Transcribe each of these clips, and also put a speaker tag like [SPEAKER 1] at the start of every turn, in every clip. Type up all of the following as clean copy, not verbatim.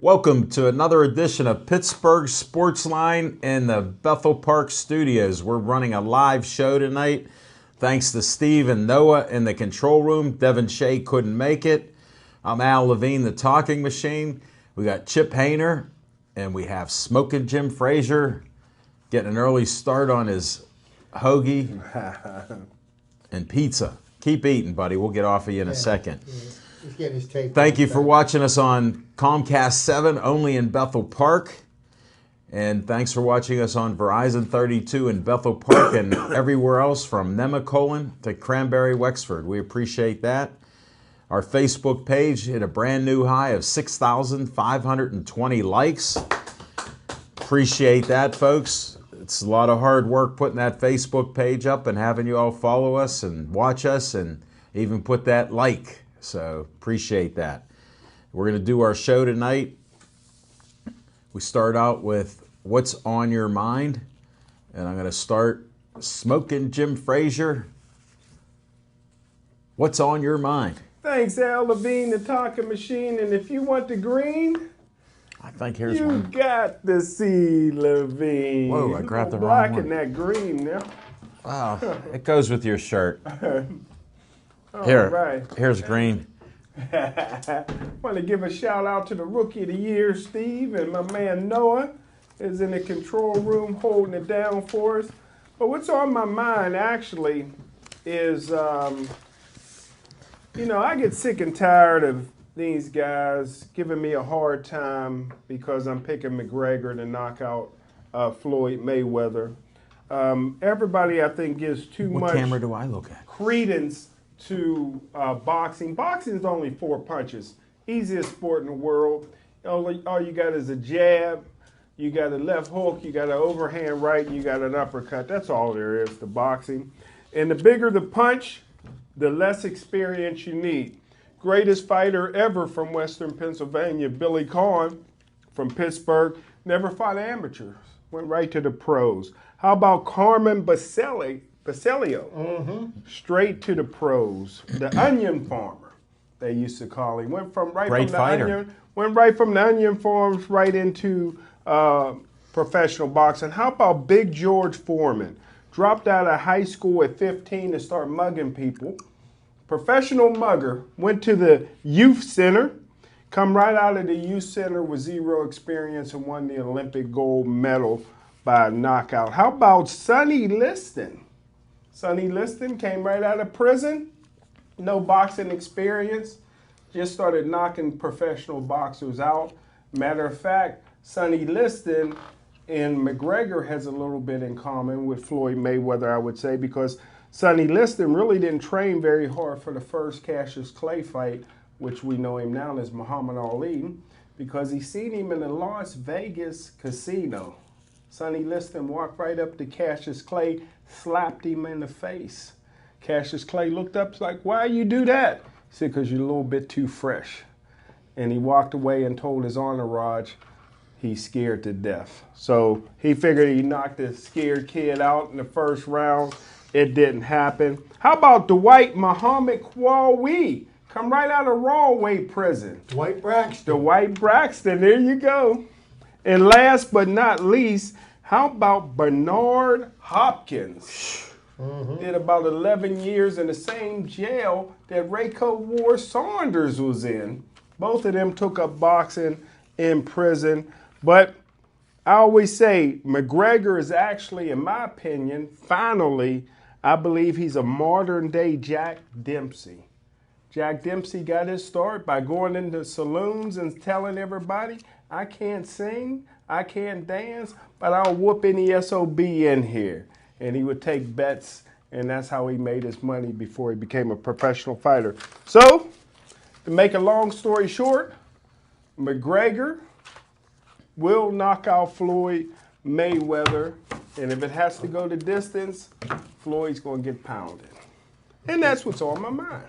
[SPEAKER 1] Welcome to another edition of Pittsburgh Sportsline in the Bethel Park Studios. We're running a live show tonight. Thanks to Steve and Noah in the control room. Devin Shea couldn't make it. I'm Al Levine, the talking machine. We got Chip Hayner, and we have Smoking Jim Frazier getting an early start on his hoagie and pizza. Keep eating, buddy. We'll get off of you in a second.
[SPEAKER 2] He's getting his tape.
[SPEAKER 1] Thank you for watching us on Comcast 7, only in Bethel Park. And thanks for watching us on Verizon 32 in Bethel Park and everywhere else from Nemacolin to Cranberry, Wexford. We appreciate that. Our Facebook page hit a brand new high of 6,520 likes. Appreciate that, folks. It's a lot of hard work putting that Facebook page up and having you all follow us and watch us and even put that like. So appreciate that. We're going to do our show tonight. We start out with what's on your mind. And I'm going to start Smoking Jim Frazier. What's on your mind?
[SPEAKER 3] Thanks, Al Levine, the talking machine. And if you want the green,
[SPEAKER 1] I think here's
[SPEAKER 3] you
[SPEAKER 1] one.
[SPEAKER 3] got the C, Levine.
[SPEAKER 1] Whoa, I grabbed the wrong
[SPEAKER 3] black
[SPEAKER 1] one.
[SPEAKER 3] and that green now.
[SPEAKER 1] Wow, it goes with your shirt.
[SPEAKER 3] All
[SPEAKER 1] Here,
[SPEAKER 3] right.
[SPEAKER 1] here's green.
[SPEAKER 3] Want to give a shout out to the Rookie of the Year, Steve, and my man Noah is in the control room holding it down for us. But what's on my mind actually is, I get sick and tired of these guys giving me a hard time because I'm picking McGregor to knock out Floyd Mayweather. Everybody, I think, gives too
[SPEAKER 1] What
[SPEAKER 3] much
[SPEAKER 1] camera do I look at?
[SPEAKER 3] credence to boxing. Boxing is only 4 punches. Easiest sport in the world. All you got is a jab, you got a left hook, you got an overhand right, you got an uppercut. That's all there is to boxing. And the bigger the punch, the less experience you need. Greatest fighter ever from Western Pennsylvania, Billy Conn from Pittsburgh, never fought amateurs, went right to the pros. How about Carmen Basilio? Straight to the pros. The onion farmer, they used to call him. Went from right from the onion farms right into professional boxing. How about Big George Foreman? Dropped out of high school at 15 to start mugging people. Professional mugger, went to the youth center, come right out of the youth center with zero experience and won the Olympic gold medal by a knockout. How about Sonny Liston? Sonny Liston came right out of prison, no boxing experience, just started knocking professional boxers out. Matter of fact, Sonny Liston and McGregor has a little bit in common with Floyd Mayweather, I would say, because Sonny Liston really didn't train very hard for the first Cassius Clay fight, which we know him now as Muhammad Ali, because he seen him in the Las Vegas casino. Sonny Liston walked right up to Cassius Clay, slapped him in the face. Cassius Clay looked up, like, why you do that? He said, because you're a little bit too fresh. And he walked away and told his entourage he's scared to death. So he figured he knocked the scared kid out in the first round. It didn't happen. How about Dwight Muhammad Kwawi? Come right out of Rawway prison.
[SPEAKER 2] Dwight Braxton.
[SPEAKER 3] Dwight Braxton, there you go. And last but not least, how about Bernard Hopkins? Did about 11 years in the same jail that Rayco War Saunders was in. Both of them took up boxing in prison. But I always say McGregor is actually, in my opinion, finally, I believe he's a modern day Jack Dempsey. Jack Dempsey got his start by going into saloons and telling everybody, I can't sing, I can't dance, but I'll whoop any SOB in here. And he would take bets, and that's how he made his money before he became a professional fighter. So, to make a long story short, McGregor will knock out Floyd Mayweather, and if it has to go the distance, Floyd's going to get pounded. And that's what's on my mind.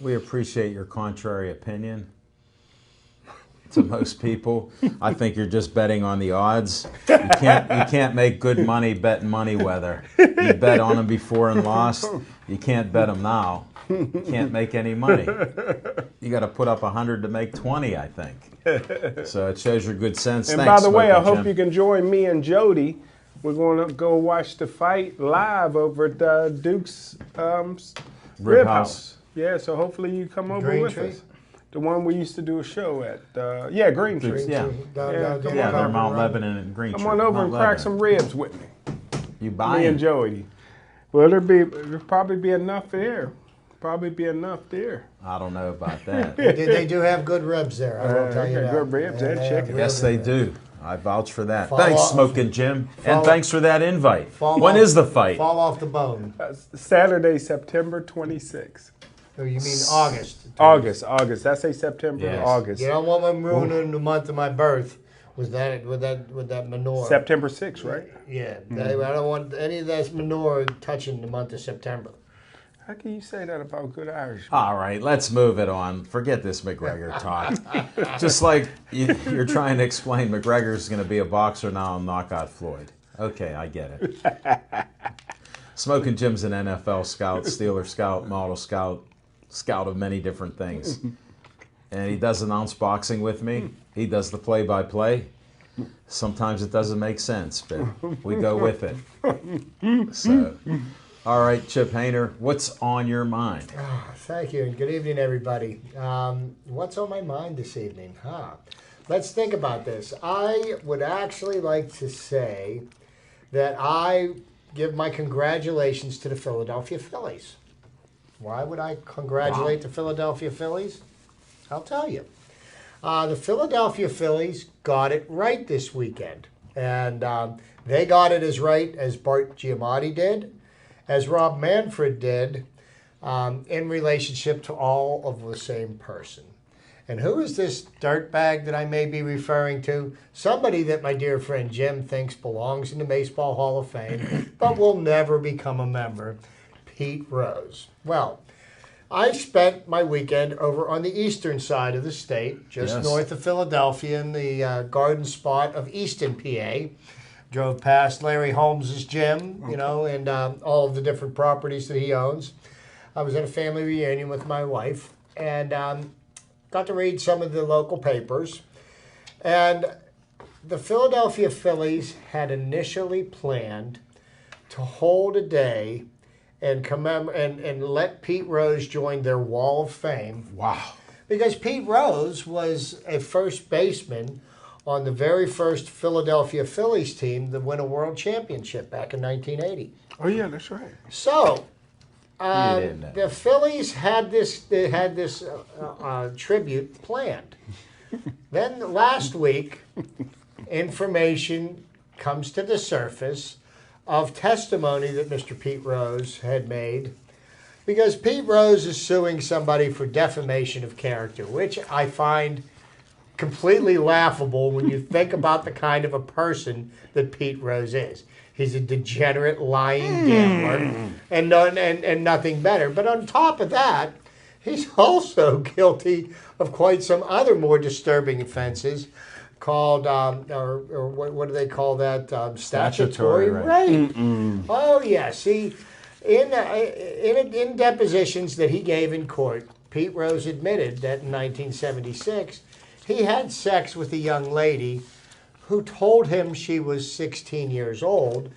[SPEAKER 1] We appreciate your contrary opinion to most people. I think you're just betting on the odds. You can't make good money betting money weather. You bet on them before and lost. You can't bet them now. can't make any money. You got to put up 100 to make 20, I think. So it shows your good sense.
[SPEAKER 3] And
[SPEAKER 1] Thanks,
[SPEAKER 3] by the way, I
[SPEAKER 1] Smoking
[SPEAKER 3] hope
[SPEAKER 1] Jim.
[SPEAKER 3] you can join me and Jody. We're going to go watch the fight live over at Duke's Rib House. Yeah, so hopefully you come over
[SPEAKER 2] Green
[SPEAKER 3] with
[SPEAKER 2] Tree?
[SPEAKER 3] us. The one we used to do a show at. Green Tree.
[SPEAKER 1] Yeah.
[SPEAKER 3] Come
[SPEAKER 1] Yeah,
[SPEAKER 3] on
[SPEAKER 1] they're
[SPEAKER 3] over.
[SPEAKER 1] Mount Lebanon and Green Tree.
[SPEAKER 3] Come on over
[SPEAKER 1] Mount
[SPEAKER 3] and crack
[SPEAKER 1] Lebanon.
[SPEAKER 3] some ribs with me.
[SPEAKER 1] You
[SPEAKER 3] Me
[SPEAKER 1] buying?
[SPEAKER 3] and Jody. Well, there'll probably be enough there. Probably be enough there.
[SPEAKER 1] I don't know about that.
[SPEAKER 2] They do have good ribs there. I will tell
[SPEAKER 3] they
[SPEAKER 2] you
[SPEAKER 3] got
[SPEAKER 2] that.
[SPEAKER 3] good ribs and
[SPEAKER 2] They have
[SPEAKER 3] chicken.
[SPEAKER 2] real
[SPEAKER 1] Yes,
[SPEAKER 2] good
[SPEAKER 1] they
[SPEAKER 2] ribs.
[SPEAKER 1] do. I vouch for that.
[SPEAKER 2] Fall
[SPEAKER 1] Thanks,
[SPEAKER 2] off-
[SPEAKER 1] Smoking Jim.
[SPEAKER 2] fall-
[SPEAKER 1] And thanks for that invite.
[SPEAKER 2] Fall
[SPEAKER 1] When
[SPEAKER 2] off-
[SPEAKER 1] is the fight?
[SPEAKER 2] Fall off the bone.
[SPEAKER 3] Saturday, September 26th.
[SPEAKER 2] Oh, you mean August?
[SPEAKER 3] August. Did I say September?
[SPEAKER 1] Yes.
[SPEAKER 3] August.
[SPEAKER 2] You don't want me ruining the month of my birth with that menorah.
[SPEAKER 3] September 6th, right?
[SPEAKER 2] Yeah, I don't want any of that menorah touching the month of September.
[SPEAKER 3] How can you say that about good Irish?
[SPEAKER 1] All right, let's move it on. Forget this McGregor talk. Just like you're trying to explain McGregor's going to be a boxer now and knock out Floyd. Okay, I get it. Smoking Jim's an NFL scout, Steeler scout, model scout, scout of many different things. And he does announce boxing with me. He does the play-by-play. Sometimes it doesn't make sense, but we go with it. So, all right, Chip Hayner, what's on your mind?
[SPEAKER 2] Thank you, and good evening, everybody. What's on my mind this evening? Let's think about this. I would actually like to say that I give my congratulations to the Philadelphia Phillies. Why would I congratulate the Philadelphia Phillies? I'll tell you. The Philadelphia Phillies got it right this weekend. And they got it as right as Bart Giamatti did, as Rob Manfred did, in relationship to all of the same person. And who is this dirtbag that I may be referring to? Somebody that my dear friend Jim thinks belongs in the Baseball Hall of Fame, but will never become a member, Pete Rose. Well, I spent my weekend over on the eastern side of the state, just north of Philadelphia in the garden spot of Easton, PA. Drove past Larry Holmes' gym, and all of the different properties that he owns. I was at a family reunion with my wife and got to read some of the local papers. And the Philadelphia Phillies had initially planned to hold a day and and let Pete Rose join their Wall of Fame.
[SPEAKER 1] Wow.
[SPEAKER 2] Because Pete Rose was a first baseman on the very first Philadelphia Phillies team that won a world championship back in 1980.
[SPEAKER 3] Oh yeah, that's right.
[SPEAKER 2] So,
[SPEAKER 1] didn't know.
[SPEAKER 2] the Phillies had this tribute planned. Then last week, information comes to the surface of testimony that Mr. Pete Rose had made, because Pete Rose is suing somebody for defamation of character, which I find completely laughable when you think about the kind of a person that Pete Rose is. He's a degenerate, lying gambler and nothing better. But on top of that, he's also guilty of quite some other more disturbing offenses called, or what do they call that? Statutory rape. Oh, yes. In depositions that he gave in court, Pete Rose admitted that in 1976, he had sex with a young lady who told him she was 16 years old,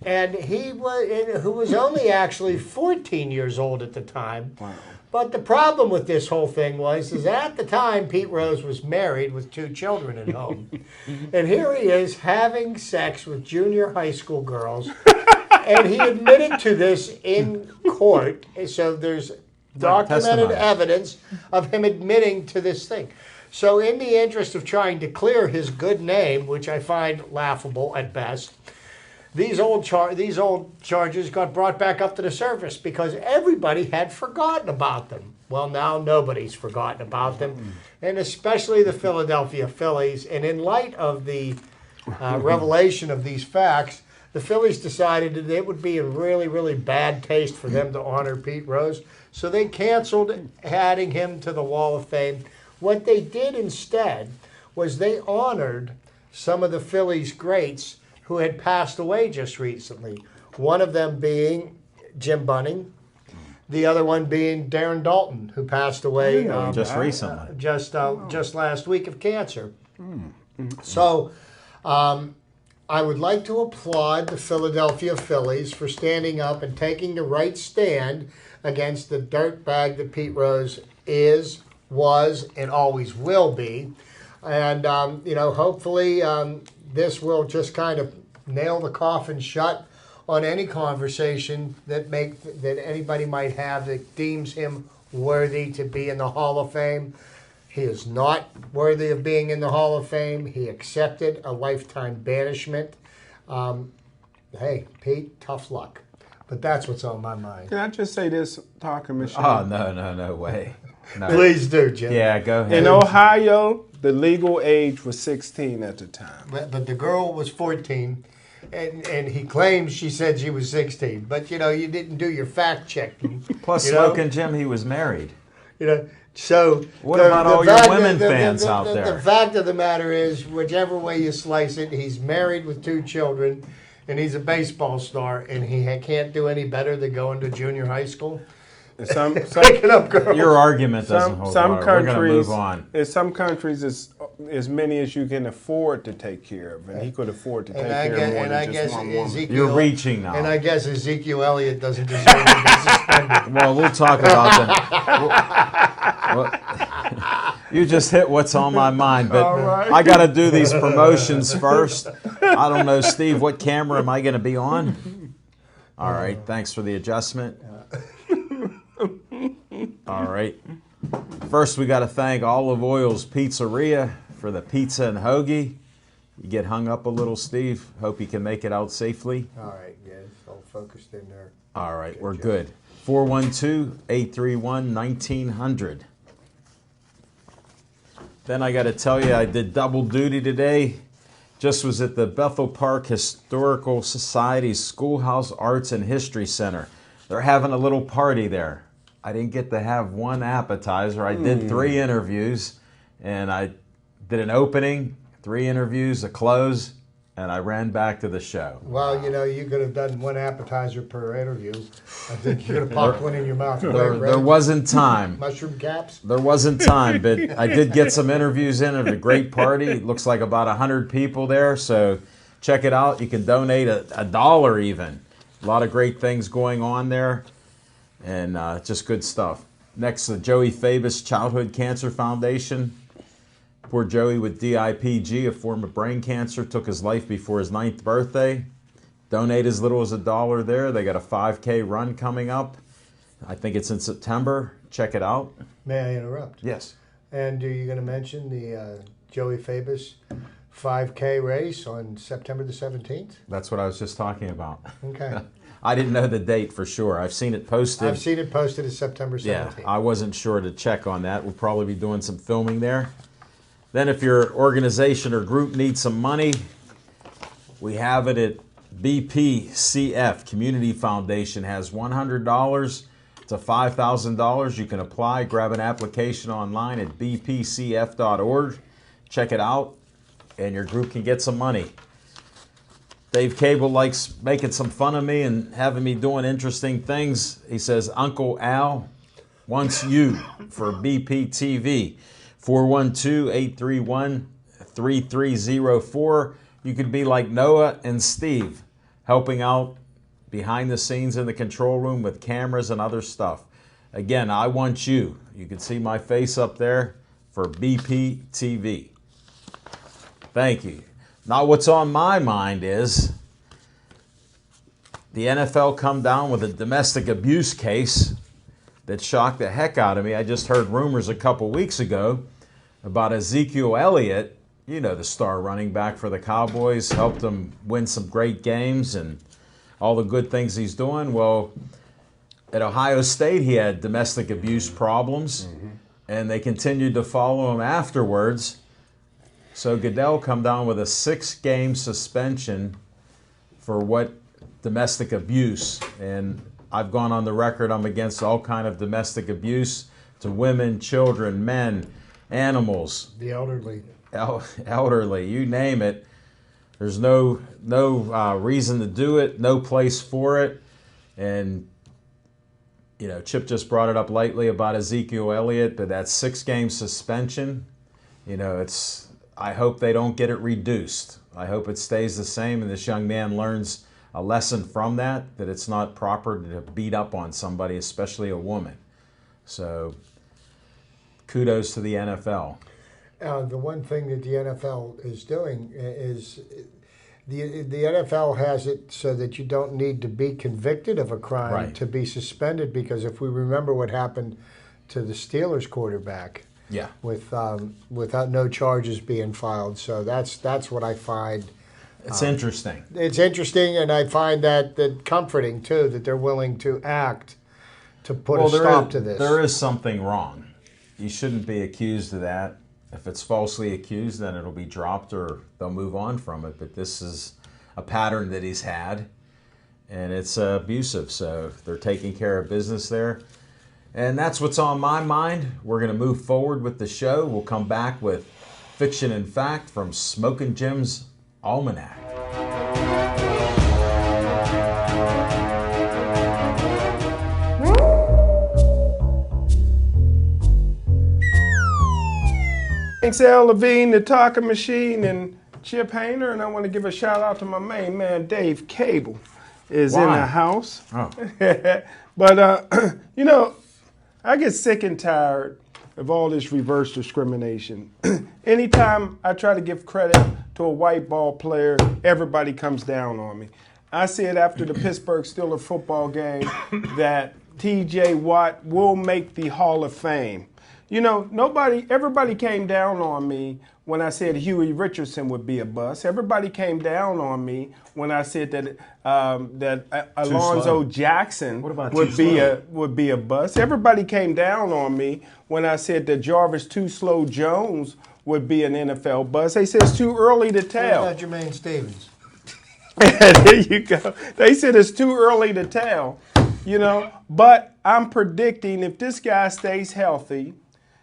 [SPEAKER 2] and who was only actually 14 years old at the time.
[SPEAKER 3] Wow.
[SPEAKER 2] But the problem with this whole thing is at the time Pete Rose was married with 2 children at home, and here he is having sex with junior high school girls, and he admitted to this in court. So there's documented evidence of him admitting to this thing. So in the interest of trying to clear his good name, which I find laughable at best, these old charges got brought back up to the surface because everybody had forgotten about them. Well, now nobody's forgotten about them, and especially the Philadelphia Phillies. And in light of the revelation of these facts, the Phillies decided that it would be in really, really bad taste for them to honor Pete Rose. So they canceled adding him to the Wall of Fame. What they did instead was they honored some of the Phillies greats who had passed away just recently. One of them being Jim Bunning, The other one being Darren Dalton, who passed away
[SPEAKER 1] just recently,
[SPEAKER 2] just last week of cancer. So I would like to applaud the Philadelphia Phillies for standing up and taking the right stand against the dirtbag that Pete Rose is, was, and always will be. And, hopefully this will just kind of nail the coffin shut on any conversation that anybody might have that deems him worthy to be in the Hall of Fame. He is not worthy of being in the Hall of Fame. He accepted a lifetime banishment. Hey, Pete, tough luck. But that's what's on my mind.
[SPEAKER 3] Can I just say this, talking machine?
[SPEAKER 1] Oh, no way. No.
[SPEAKER 2] Please do, Jim.
[SPEAKER 1] Yeah, go ahead.
[SPEAKER 3] In Ohio, the legal age was 16 at the time.
[SPEAKER 2] But the girl was 14, and he claims she said she was 16. But, you didn't do your fact checking.
[SPEAKER 1] Plus, Smoking Jim, he was married.
[SPEAKER 2] So
[SPEAKER 1] what about all your women fans out there?
[SPEAKER 2] The fact of the matter is, whichever way you slice it, he's married with 2 children, and he's a baseball star, and he can't do any better than going to junior high school.
[SPEAKER 3] Picking
[SPEAKER 2] up girls.
[SPEAKER 1] Your argument doesn't hold water. We're going to move on.
[SPEAKER 3] In some countries, it's as many as you can afford to take care of, and he could afford to take care of more than just one woman.
[SPEAKER 1] You're reaching now.
[SPEAKER 2] And I guess Ezekiel Elliott doesn't deserve to be suspended.
[SPEAKER 1] Well, we'll talk about that. You just hit what's on my mind, but right. I got to do these promotions first. I don't know, Steve, what camera am I going to be on? All right, thanks for the adjustment. All right. First, we got to thank Olive Oil's Pizzeria for the pizza and hoagie. You get hung up a little, Steve. Hope you can make it out safely.
[SPEAKER 2] All right, yeah, it's all focused in there.
[SPEAKER 1] All right, we're good. 412-831-1900. Then I got to tell you, I did double duty today. Just was at the Bethel Park Historical Society's Schoolhouse Arts and History Center. They're having a little party there. I didn't get to have one appetizer. I did 3 interviews, and I did an opening, 3 interviews, a close, and I ran back to the show.
[SPEAKER 2] Well, you could have done 1 appetizer per interview. I think you could have popped one in your mouth.
[SPEAKER 1] There wasn't time.
[SPEAKER 2] Mushroom caps?
[SPEAKER 1] There wasn't time, but I did get some interviews in at a great party. It looks like about 100 people there, so check it out. You can donate $1 even. A lot of great things going on there, and just good stuff. Next, the Joey Fabus Childhood Cancer Foundation. Poor Joey with DIPG, a form of brain cancer, took his life before his 9th birthday. Donate as little as $1 there. They got a 5K run coming up. I think it's in September. Check it out.
[SPEAKER 2] May I interrupt?
[SPEAKER 1] Yes.
[SPEAKER 2] And are you going to mention the Joey Fabus 5K race on September the 17th?
[SPEAKER 1] That's what I was just talking about.
[SPEAKER 2] Okay.
[SPEAKER 1] I didn't know the date for sure. I've seen it posted.
[SPEAKER 2] I've seen it posted as September 17th.
[SPEAKER 1] Yeah, I wasn't sure to check on that. We'll probably be doing some filming there. Then if your organization or group needs some money, we have it at BPCF. Community Foundation has $100 to $5,000. You can apply. Grab an application online at bpcf.org. Check it out, and your group can get some money. Dave Cable likes making some fun of me and having me doing interesting things. He says, Uncle Al wants you for BPTV. 412-831-3304. You could be like Noah and Steve, helping out behind the scenes in the control room with cameras and other stuff. Again, I want you. You can see my face up there for BPTV. Thank you. Now, what's on my mind is the NFL come down with a domestic abuse case that shocked the heck out of me. I just heard rumors a couple weeks ago about Ezekiel Elliott, the star running back for the Cowboys, helped them win some great games and all the good things he's doing. Well, at Ohio State, he had domestic abuse problems, and they continued to follow him afterwards. So Goodell come down with a 6-game suspension for what domestic abuse. And I've gone on the record, I'm against all kind of domestic abuse to women, children, men, animals.
[SPEAKER 2] The elderly.
[SPEAKER 1] Elderly, you name it. There's no reason to do it, no place for it. And Chip just brought it up lightly about Ezekiel Elliott, but that 6-game suspension, I hope they don't get it reduced. I hope it stays the same and this young man learns a lesson from that it's not proper to beat up on somebody, especially a woman. So kudos to the NFL.
[SPEAKER 2] The one thing that the NFL is doing is the NFL has it so that you don't need to be convicted of a crime to be suspended, because if we remember what happened to the Steelers quarterback, without no charges being filed. So that's what I find.
[SPEAKER 1] It's interesting.
[SPEAKER 2] It's interesting, and I find that comforting too, that they're willing to act to put a stop to this.
[SPEAKER 1] There is something wrong. You shouldn't be accused of that. If it's falsely accused, then it'll be dropped or they'll move on from it. But this is a pattern that he's had, and it's abusive. So they're taking care of business there. And that's what's on my mind. We're going to move forward with the show. We'll come back with Fiction and Fact from Smokin' Jim's Almanac.
[SPEAKER 3] Thanks, Al Levine, the Talking Machine, and Chip Hayner. And I want to give a shout out to my main man, Dave Cable, is in the house.
[SPEAKER 1] Oh.
[SPEAKER 3] But, I get sick and tired of all this reverse discrimination. Anytime I try to give credit to a white ball player, everybody comes down on me. I said after the Pittsburgh Steelers football game that T.J. Watt will make the Hall of Fame. Everybody came down on me when I said Huey Richardson would be a bust. Everybody came down on me when I said that Alonzo Jackson would be a bust. Everybody came down on me when I said that Jarvis Too Slow Jones would be an NFL bust. They said it's too early to tell.
[SPEAKER 2] What about Jermaine Stevens?
[SPEAKER 3] There you go. They said it's too early to tell, But I'm predicting if this guy stays healthy,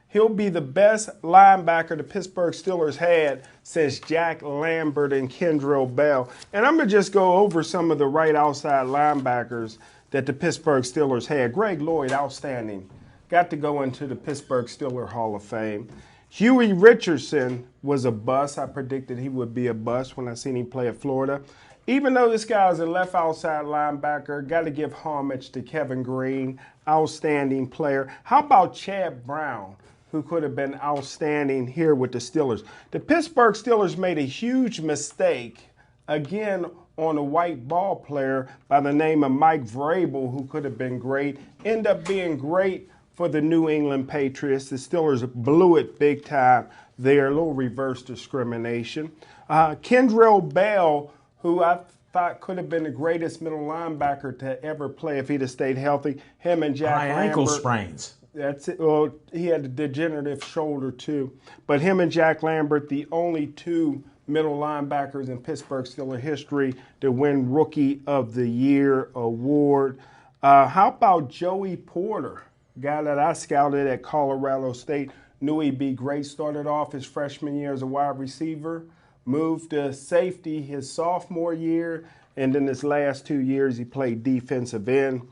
[SPEAKER 3] he'll be the best linebacker the Pittsburgh Steelers had since Jack Lambert and Kendrell Bell. And I'm going to just go over some of the right outside linebackers that the Pittsburgh Steelers had. Greg Lloyd, outstanding. Got to go into the Pittsburgh Steelers Hall of Fame. Huey Richardson was a bust. I predicted he would be a bust when I seen him play at Florida. Even though this guy is a left outside linebacker, got to give homage to Kevin Green, outstanding player. How about Chad Brown, who could have been outstanding here with the Steelers? The Pittsburgh Steelers made a huge mistake, again, on a white ball player by the name of Mike Vrabel, who could have been great, end up being great for the New England Patriots. The Steelers blew it big time there, a little reverse discrimination. Kendrell Bell, who I thought could have been the greatest middle linebacker to ever play if he'd have stayed healthy. Him and Jack Lambert.
[SPEAKER 1] Ankle sprains.
[SPEAKER 3] That's it. Well, he had a degenerative shoulder too. But him and Jack Lambert, the only two middle linebackers in Pittsburgh Steelers history to win Rookie of the Year award. How about Joey Porter, guy that I scouted at Colorado State, knew he'd be great. Started off his freshman year as a wide receiver, moved to safety his sophomore year, and then his last 2 years he played defensive end.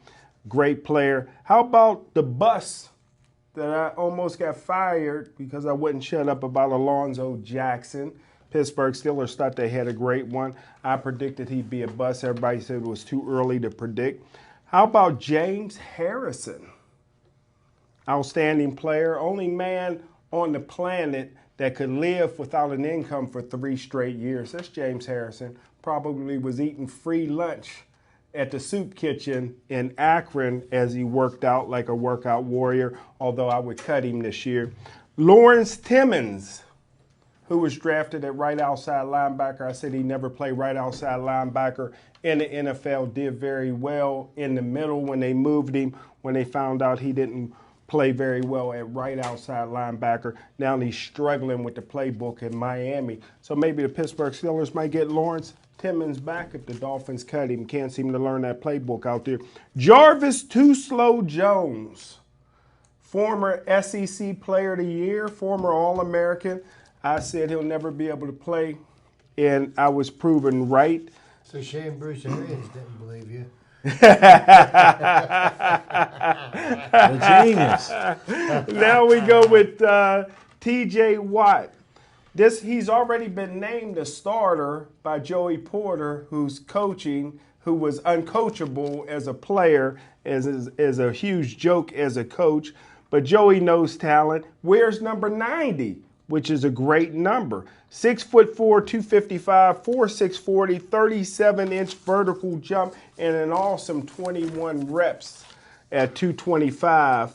[SPEAKER 3] Great player. How about the bus that I almost got fired because I wouldn't shut up about Alonzo Jackson? Pittsburgh Steelers thought they had a great one. I predicted he'd be a bust. Everybody said it was too early to predict. How about James Harrison? Outstanding player. Only man on the planet that could live without an income for 3 straight years. That's James Harrison. Probably was eating free lunch at the soup kitchen in Akron as he worked out like a workout warrior, although I would cut him this year. Lawrence Timmons, who was drafted at right outside linebacker. I said he never played right outside linebacker in the NFL, did very well in the middle when they moved him, when they found out he didn't play very well at right outside linebacker. Now he's struggling with the playbook in Miami. So maybe the Pittsburgh Steelers might get Lawrence Timmons back if the Dolphins cut him. Can't seem to learn that playbook out there. Jarvis Too Slow Jones, former SEC Player of the Year, former All-American. I said he'll never be able to play, and I was proven right.
[SPEAKER 2] It's a shame Bruce Arians didn't believe you.
[SPEAKER 1] The genius.
[SPEAKER 3] Now we go with T.J. Watt. He's already been named a starter by Joey Porter, who's coaching, who was uncoachable as a player, as a huge joke as a coach. But Joey knows talent. Wears number 90, which is a great number. 6'4", 255, 4'6", 40, 37-inch vertical jump, and an awesome 21 reps at 225.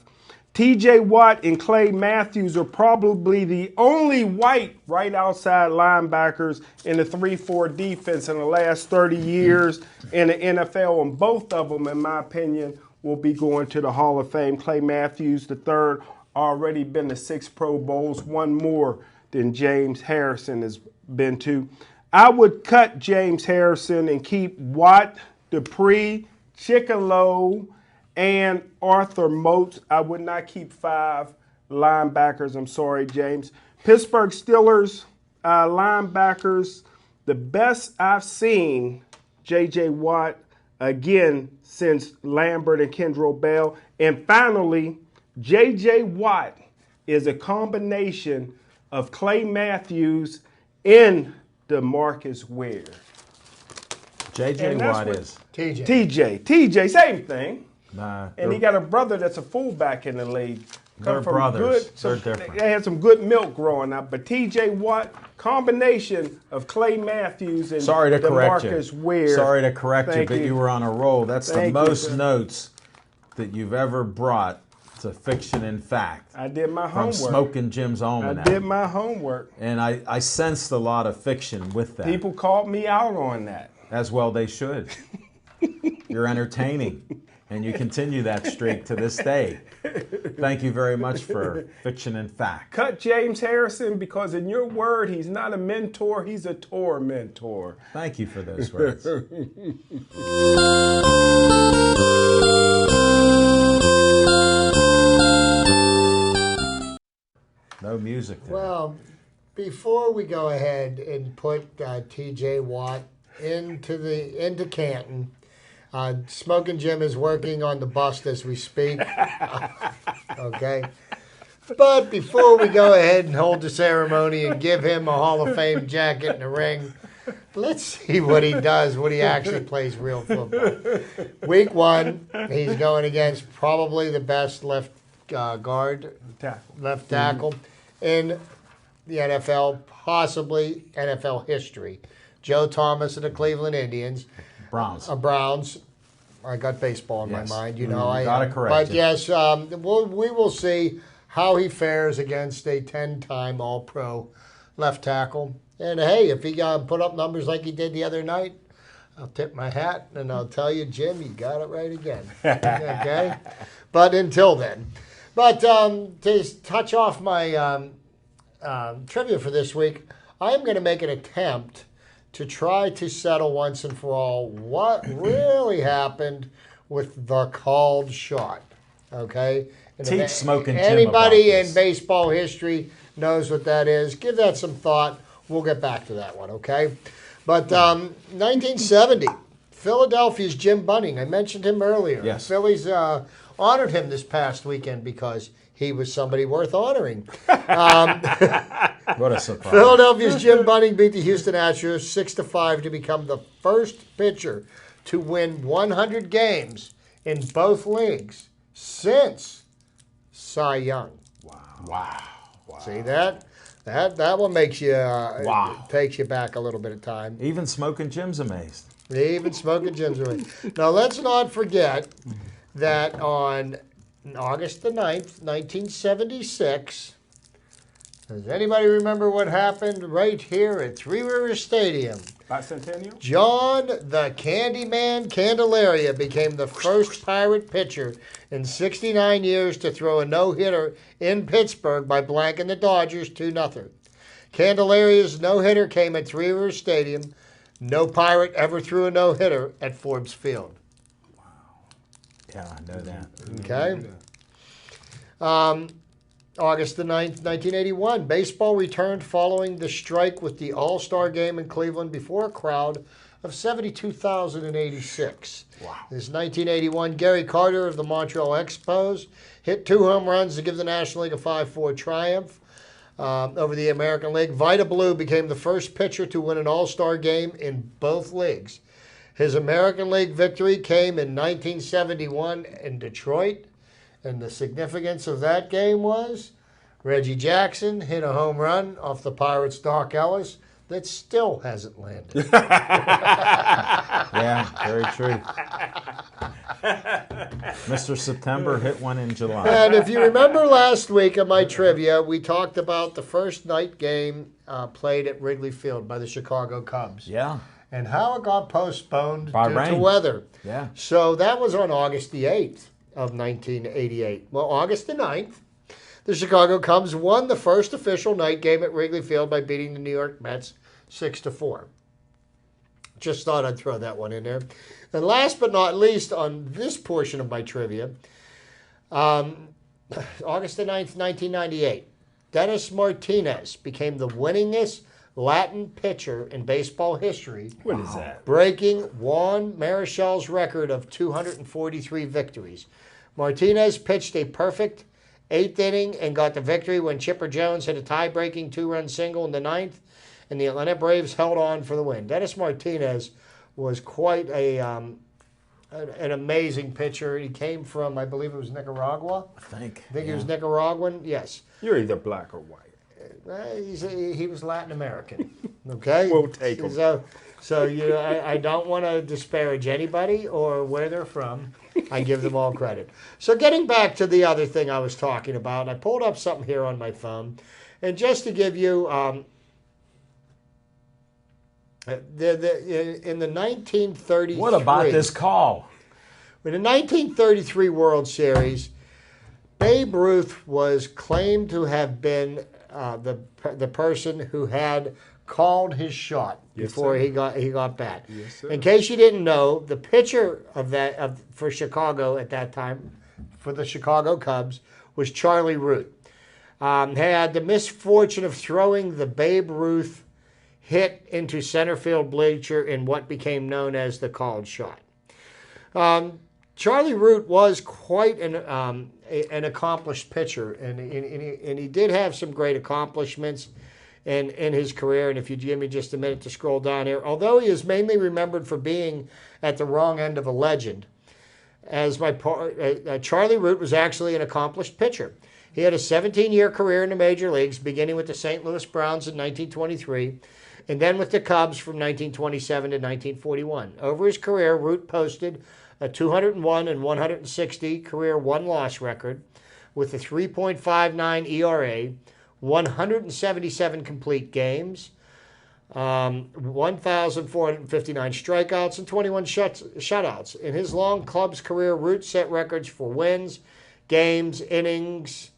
[SPEAKER 3] T.J. Watt and Clay Matthews are probably the only white right outside linebackers in the 3-4 defense in the last 30 years in the NFL, and both of them, in my opinion, will be going to the Hall of Fame. Clay Matthews, the third, already been to 6 Pro Bowls, one more than James Harrison has been to. I would cut James Harrison and keep Watt, Dupree, Chickalow, and Arthur Moats. I would not keep 5 linebackers. I'm sorry, James. Pittsburgh Steelers linebackers, the best I've seen, J.J. Watt, again, since Lambert and Kendrell Bell. And finally, J.J. Watt is a combination of Clay Matthews and DeMarcus Ware.
[SPEAKER 1] J.J. Watt is.
[SPEAKER 3] TJ, same thing.
[SPEAKER 1] Nah,
[SPEAKER 3] and he got a brother that's a fullback in the league.
[SPEAKER 1] They're brothers. They're different.
[SPEAKER 3] They had some good milk growing up. But T.J. Watt, combination of Clay Matthews and DeMarcus Ware.
[SPEAKER 1] Sorry to correct you, but
[SPEAKER 3] you.
[SPEAKER 1] you were on a roll. That's
[SPEAKER 3] Thank
[SPEAKER 1] the
[SPEAKER 3] you,
[SPEAKER 1] most
[SPEAKER 3] sir.
[SPEAKER 1] notes that you've ever brought to Fiction and Fact.
[SPEAKER 3] I did my
[SPEAKER 1] From
[SPEAKER 3] homework.
[SPEAKER 1] Smoking Jim's
[SPEAKER 3] I
[SPEAKER 1] Almanac.
[SPEAKER 3] did my homework.
[SPEAKER 1] And I sensed a lot of fiction with that.
[SPEAKER 3] People called me out on that.
[SPEAKER 1] As well they should. You're entertaining. And you continue that streak to this day. Thank you very much for Fiction and Fact.
[SPEAKER 3] Cut James Harrison because in your word, he's not a mentor, he's a tormentor.
[SPEAKER 1] Thank you for those words. No music today.
[SPEAKER 2] Well, before we go ahead and put T.J. Watt into Canton, Smoking Jim is working on the bust as we speak. Okay. But before we go ahead and hold the ceremony and give him a Hall of Fame jacket and a ring, let's see what he does when he actually plays real football. Week 1, he's going against probably the best left left tackle in the NFL, possibly NFL history. Joe Thomas of the Cleveland Indians. Browns. I got baseball in my mind, you know.
[SPEAKER 1] Gotta correct
[SPEAKER 2] but
[SPEAKER 1] it.
[SPEAKER 2] yes, we will see how he fares against a 10-time All-Pro left tackle. And hey, if he put up numbers like he did the other night, I'll tip my hat and I'll tell you, Jim, you got it right again. Okay? But until then. But to touch off my trivia for this week, I am going to make an attempt to try to settle once and for all what really happened with the called shot. Okay? And
[SPEAKER 1] Teach Smoking Jim
[SPEAKER 2] anybody
[SPEAKER 1] about
[SPEAKER 2] in
[SPEAKER 1] this.
[SPEAKER 2] baseball history knows what that is. Give that some thought. We'll get back to that one, okay? But 1970, Philadelphia's Jim Bunning. I mentioned him earlier.
[SPEAKER 1] Yes.
[SPEAKER 2] Phillies honored him this past weekend because he was somebody worth honoring.
[SPEAKER 1] What a surprise.
[SPEAKER 2] Philadelphia's Jim Bunning beat the Houston Astros 6-5 to become the first pitcher to win 100 games in both leagues since Cy Young.
[SPEAKER 3] Wow.
[SPEAKER 2] See that? That one makes you takes you back a little bit of time.
[SPEAKER 1] Even Smoking Jim's amazed.
[SPEAKER 2] Even Smoking Jim's away. Now let's not forget that on August the 9th, 1976. Does anybody remember what happened right here at Three Rivers Stadium?
[SPEAKER 3] Bicentennial?
[SPEAKER 2] John the Candyman Candelaria became the first Pirate pitcher in 69 years to throw a no-hitter in Pittsburgh by blanking the Dodgers 2-0. Candelaria's no-hitter came at Three Rivers Stadium. No Pirate ever threw a no-hitter at Forbes Field.
[SPEAKER 1] Yeah, I know that.
[SPEAKER 2] Okay. August the 9th, 1981. Baseball returned following the strike with the All-Star game in Cleveland before a crowd of 72,086.
[SPEAKER 1] Wow.
[SPEAKER 2] This 1981, Gary Carter of the Montreal Expos hit 2 home runs to give the National League a 5-4 triumph over the American League. Vida Blue became the first pitcher to win an All-Star game in both leagues. His American League victory came in 1971 in Detroit, and the significance of that game was Reggie Jackson hit a home run off the Pirates' Doc Ellis that still hasn't landed.
[SPEAKER 1] Yeah, very true. Mr. September hit one in July.
[SPEAKER 2] And if you remember last week in my trivia, we talked about the first night game played at Wrigley Field by the Chicago Cubs.
[SPEAKER 1] Yeah.
[SPEAKER 2] And how it got postponed
[SPEAKER 1] By
[SPEAKER 2] due
[SPEAKER 1] rain.
[SPEAKER 2] to weather.
[SPEAKER 1] Yeah.
[SPEAKER 2] So that was on August the 8th of 1988. Well, August the 9th, the Chicago Cubs won the first official night game at Wrigley Field by beating the New York Mets 6-4. Just thought I'd throw that one in there. And last but not least on this portion of my trivia, August the 9th, 1998, Dennis Martinez became the winningest Latin pitcher in baseball history.
[SPEAKER 3] What is that?
[SPEAKER 2] Breaking Juan Marichal's record of 243 victories. Martinez pitched a perfect 8th inning and got the victory when Chipper Jones hit a tie-breaking 2-run single in the 9th, and the Atlanta Braves held on for the win. Dennis Martinez was quite an amazing pitcher. He came from, I believe it was Nicaragua.
[SPEAKER 1] I think
[SPEAKER 2] He was Nicaraguan. Yes.
[SPEAKER 3] You're either black or white.
[SPEAKER 2] He was Latin American. Okay?
[SPEAKER 3] We'll take him.
[SPEAKER 2] So I don't want to disparage anybody or where they're from. I give them all credit. So getting back to the other thing I was talking about, I pulled up something here on my phone. And just to give you, in the 1933...
[SPEAKER 1] What about this call?
[SPEAKER 2] In the 1933 World Series, Babe Ruth was claimed to have been the person who had called his shot before he got bat.
[SPEAKER 3] Yes, sir.
[SPEAKER 2] In case you didn't know, the pitcher for Chicago at that time, for the Chicago Cubs, was Charlie Root. He had the misfortune of throwing the Babe Ruth hit into center field bleacher in what became known as the called shot. Charlie Root was quite an accomplished pitcher, and he did have some great accomplishments in his career. And if you give me just a minute to scroll down here, although he is mainly remembered for being at the wrong end of a legend, Charlie Root was actually an accomplished pitcher. He had a 17-year career in the major leagues, beginning with the St. Louis Browns in 1923, and then with the Cubs from 1927 to 1941. Over his career, Root posted a 201 and 160 career one-loss record with a 3.59 ERA, 177 complete games, 1,459 strikeouts, and 21 shutouts. In his long Cubs career, Root set records for wins, games, innings,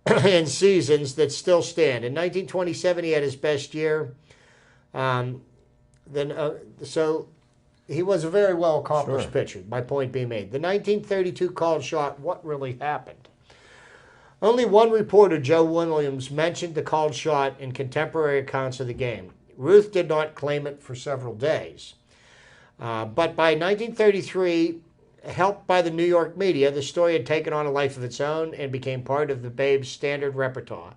[SPEAKER 2] and seasons that still stand. In 1927, he had his best year. So he was a very well-accomplished pitcher, my point being made. The 1932 called shot, what really happened? Only one reporter, Joe Williams, mentioned the called shot in contemporary accounts of the game. Ruth did not claim it for several days. But by 1933, helped by the New York media, the story had taken on a life of its own and became part of the Babe's standard repertoire.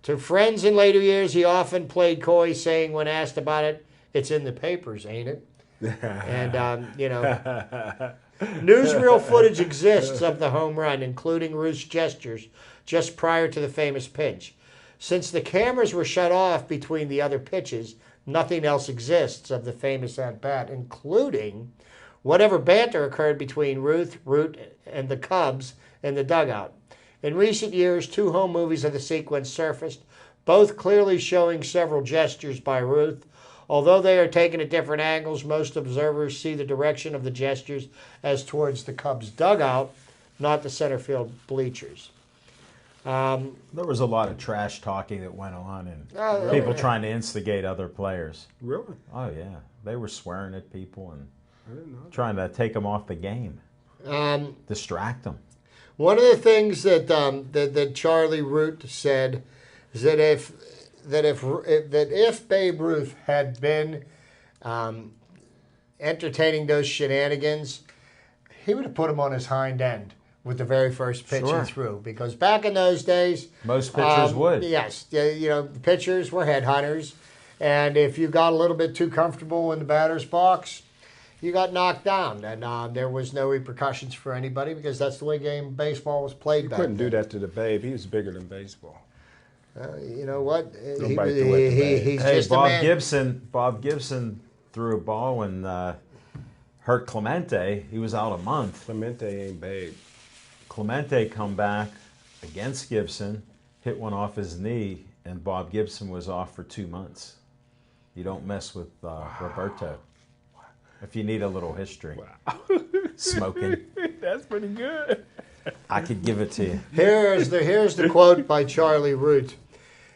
[SPEAKER 2] To friends in later years, he often played coy, saying when asked about it, "It's in the papers, ain't it?" And, newsreel footage exists of the home run, including Ruth's gestures just prior to the famous pitch. Since the cameras were shut off between the other pitches, nothing else exists of the famous at-bat, including whatever banter occurred between Root, and the Cubs in the dugout. In recent years, 2 home movies of the sequence surfaced, both clearly showing several gestures by Ruth. Although they are taken at different angles, most observers see the direction of the gestures as towards the Cubs' dugout, not the center field bleachers.
[SPEAKER 1] There was a lot of trash talking that went on, and people trying to instigate other players.
[SPEAKER 3] Really?
[SPEAKER 1] Oh, yeah. They were swearing at people and trying to take them off the game, distract them.
[SPEAKER 2] One of the things that Charlie Root said is that if Babe Ruth had been entertaining those shenanigans, he would have put him on his hind end with the very first pitch he threw. Because back in those days,
[SPEAKER 1] most pitchers would.
[SPEAKER 2] Yes, the pitchers were headhunters, and if you got a little bit too comfortable in the batter's box, you got knocked down, and there was no repercussions for anybody because that's the way baseball was played back then.
[SPEAKER 3] Couldn't do that to the Babe. He was bigger than baseball.
[SPEAKER 2] You know what?
[SPEAKER 1] He's just Bob a man. Bob Gibson threw a ball and hurt Clemente. He was out a month.
[SPEAKER 3] Clemente ain't Babe.
[SPEAKER 1] Clemente come back against Gibson, hit one off his knee, and Bob Gibson was off for 2 months. You don't mess with Roberto. If you need a little history.
[SPEAKER 3] Wow.
[SPEAKER 1] Smoking.
[SPEAKER 3] That's pretty good.
[SPEAKER 1] I could give it to you.
[SPEAKER 2] Here's the quote by Charlie Root.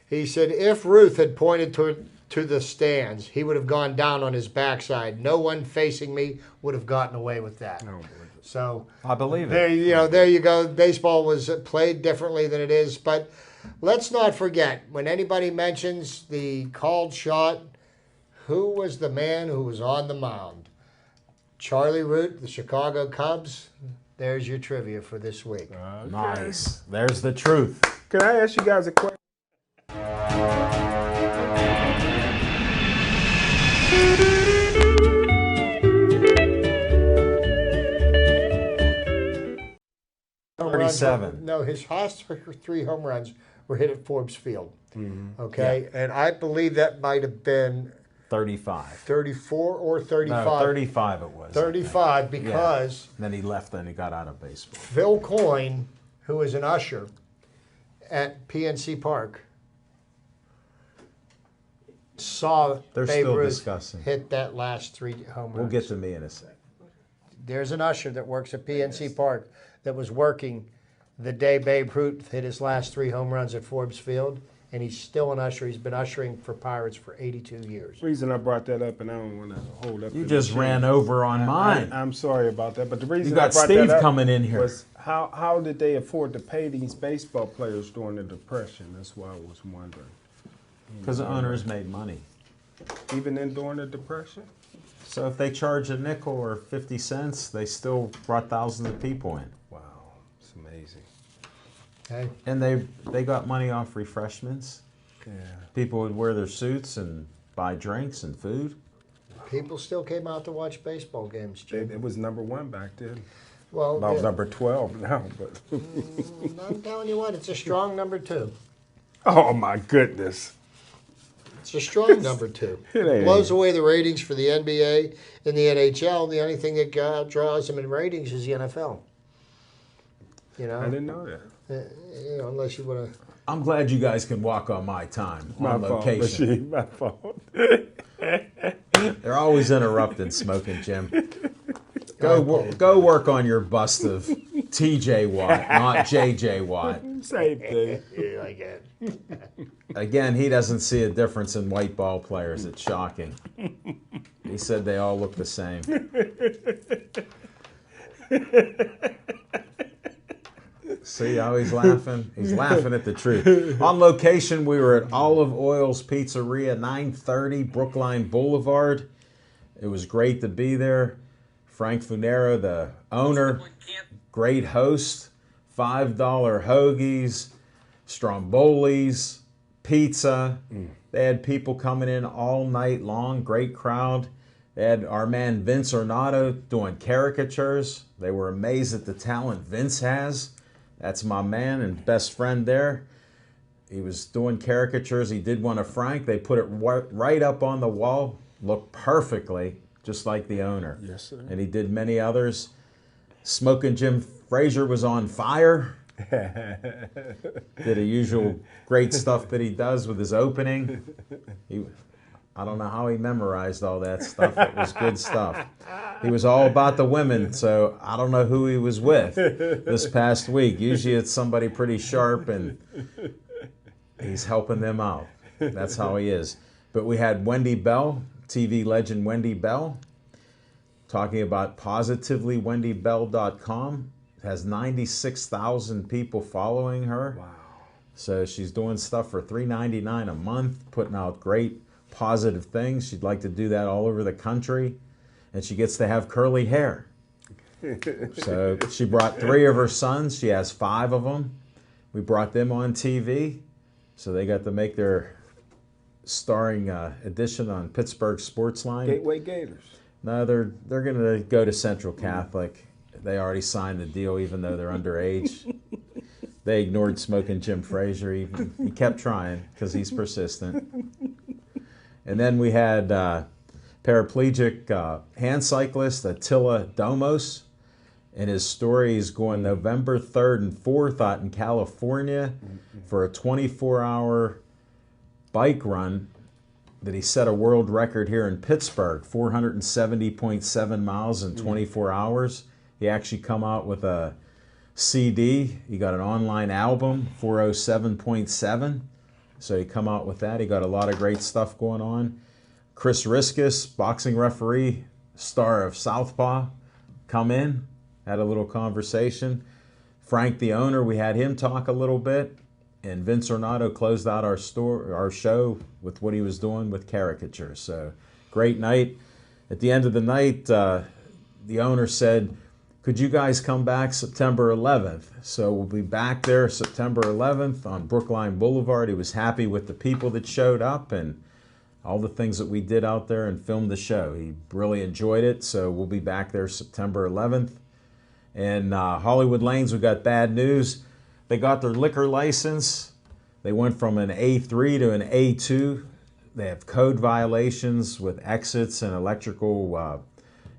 [SPEAKER 2] He said, if Ruth had pointed to the stands, he would have gone down on his backside. No one facing me would have gotten away with that.
[SPEAKER 3] No.
[SPEAKER 2] So
[SPEAKER 1] I believe it.
[SPEAKER 2] There you go. Baseball was played differently than it is. But let's not forget, when anybody mentions the called shot, who was the man who was on the mound? Charlie Root, the Chicago Cubs. There's your trivia for this week.
[SPEAKER 3] Okay.
[SPEAKER 1] Nice. There's the truth.
[SPEAKER 3] Can I ask you guys a question?
[SPEAKER 2] No, his last 3 home runs were hit at Forbes Field. Mm-hmm. Okay, yeah. And I believe that might have been
[SPEAKER 1] 34
[SPEAKER 2] or 35.
[SPEAKER 1] No, 35 it was.
[SPEAKER 2] 35 because...
[SPEAKER 1] Yeah. Then he left and he got out of baseball.
[SPEAKER 2] Phil Coyne, who was an usher at PNC Park, saw Babe Ruth hit that last 3 home runs.
[SPEAKER 1] We'll get to me in a sec.
[SPEAKER 2] There's an usher that works at PNC Park that was working the day Babe Ruth hit his last 3 home runs at Forbes Field, and he's still an usher. He's been ushering for Pirates for 82 years.
[SPEAKER 3] The reason I brought that up, and I don't want to hold up.
[SPEAKER 1] You just ran over on mine.
[SPEAKER 3] I'm sorry about that, but the reason
[SPEAKER 1] you got
[SPEAKER 3] I brought
[SPEAKER 1] Steve
[SPEAKER 3] that up
[SPEAKER 1] coming in here.
[SPEAKER 3] Was how did they afford to pay these baseball players during the Depression? That's why I was wondering.
[SPEAKER 1] Because the owners made money.
[SPEAKER 3] Even during the Depression?
[SPEAKER 1] So if they charge a nickel or 50 cents, they still brought thousands of people in.
[SPEAKER 3] Wow, it's amazing.
[SPEAKER 2] Okay.
[SPEAKER 1] And they got money off refreshments.
[SPEAKER 3] Yeah.
[SPEAKER 1] People would wear their suits and buy drinks and food.
[SPEAKER 2] People still came out to watch baseball games, Jim.
[SPEAKER 3] It was #1 back then.
[SPEAKER 2] Well,
[SPEAKER 3] I was number 12 now, but
[SPEAKER 2] I'm telling you what, it's a strong number 2.
[SPEAKER 3] Oh my goodness.
[SPEAKER 2] It's a strong number 2. It blows away the ratings for the NBA and the NHL. The only thing that draws them in ratings is the NFL. You know?
[SPEAKER 3] I didn't know that.
[SPEAKER 2] Unless you want to.
[SPEAKER 1] I'm glad you guys can walk on my time,
[SPEAKER 3] my
[SPEAKER 1] on location.
[SPEAKER 3] My fault.
[SPEAKER 1] They're always interrupting smoking, Jim. Go work on your bust of TJ Watt, not JJ Watt.
[SPEAKER 3] Same thing.
[SPEAKER 2] Yeah, I get it.
[SPEAKER 1] Again, he doesn't see a difference in white ball players. It's shocking. He said they all look the same. See how he's laughing? He's laughing at the truth. On location, we were at Olive Oil's Pizzeria, 930 Brookline Boulevard. It was great to be there. Frank Funero, the owner, great host. $5 hoagies, strombolis, pizza. They had people coming in all night long, great crowd. They had our man Vince Ornato doing caricatures. They were amazed at the talent Vince has. That's my man and best friend there. He was doing caricatures. He did one of Frank. They put it right up on the wall. Looked perfectly, just like the owner.
[SPEAKER 3] Yes, sir.
[SPEAKER 1] And he did many others. Smoking Jim Frazier was on fire. Did a usual great stuff that he does with his opening. I don't know how he memorized all that stuff. It was good stuff. He was all about the women, so I don't know who he was with this past week. Usually it's somebody pretty sharp, and he's helping them out. That's how he is. But we had Wendy Bell, TV legend Wendy Bell, talking about positivelyWendyBell.com. It has 96,000 people following her.
[SPEAKER 3] Wow.
[SPEAKER 1] So she's doing stuff for $3.99 a month, putting out great positive things. She'd like to do that all over the country. and she gets to have curly hair. So she brought 3 of her sons. She has 5 of them. We brought them on TV, so they got to make their starring edition on Pittsburgh Sportsline.
[SPEAKER 3] Gateway Gators.
[SPEAKER 1] No, they're going to go to Central Catholic. They already signed the deal, even though they're underage. They ignored smoking Jim Frazier. He kept trying because he's persistent. And then we had paraplegic hand cyclist Attila Domos. And his story is going November 3rd and 4th out in California for a 24-hour bike run that he set a world record here in Pittsburgh, 470.7 miles in 24 hours. He actually come out with a CD. He got an online album, 407.7. So he come out with that. He got a lot of great stuff going on. Chris Riskus, boxing referee, star of Southpaw, come in, had a little conversation. Frank, the owner, we had him talk a little bit. And Vince Ornato closed out our show with what he was doing with caricatures. So great night. At the end of the night, the owner said, could you guys come back September 11th? So we'll be back there September 11th on Brookline Boulevard. He was happy with the people that showed up and all the things that we did out there and filmed the show. He really enjoyed it, so we'll be back there September 11th. And Hollywood Lanes, we got bad news. They got their liquor license. They went from an A3 to an A2. They have code violations with exits and electrical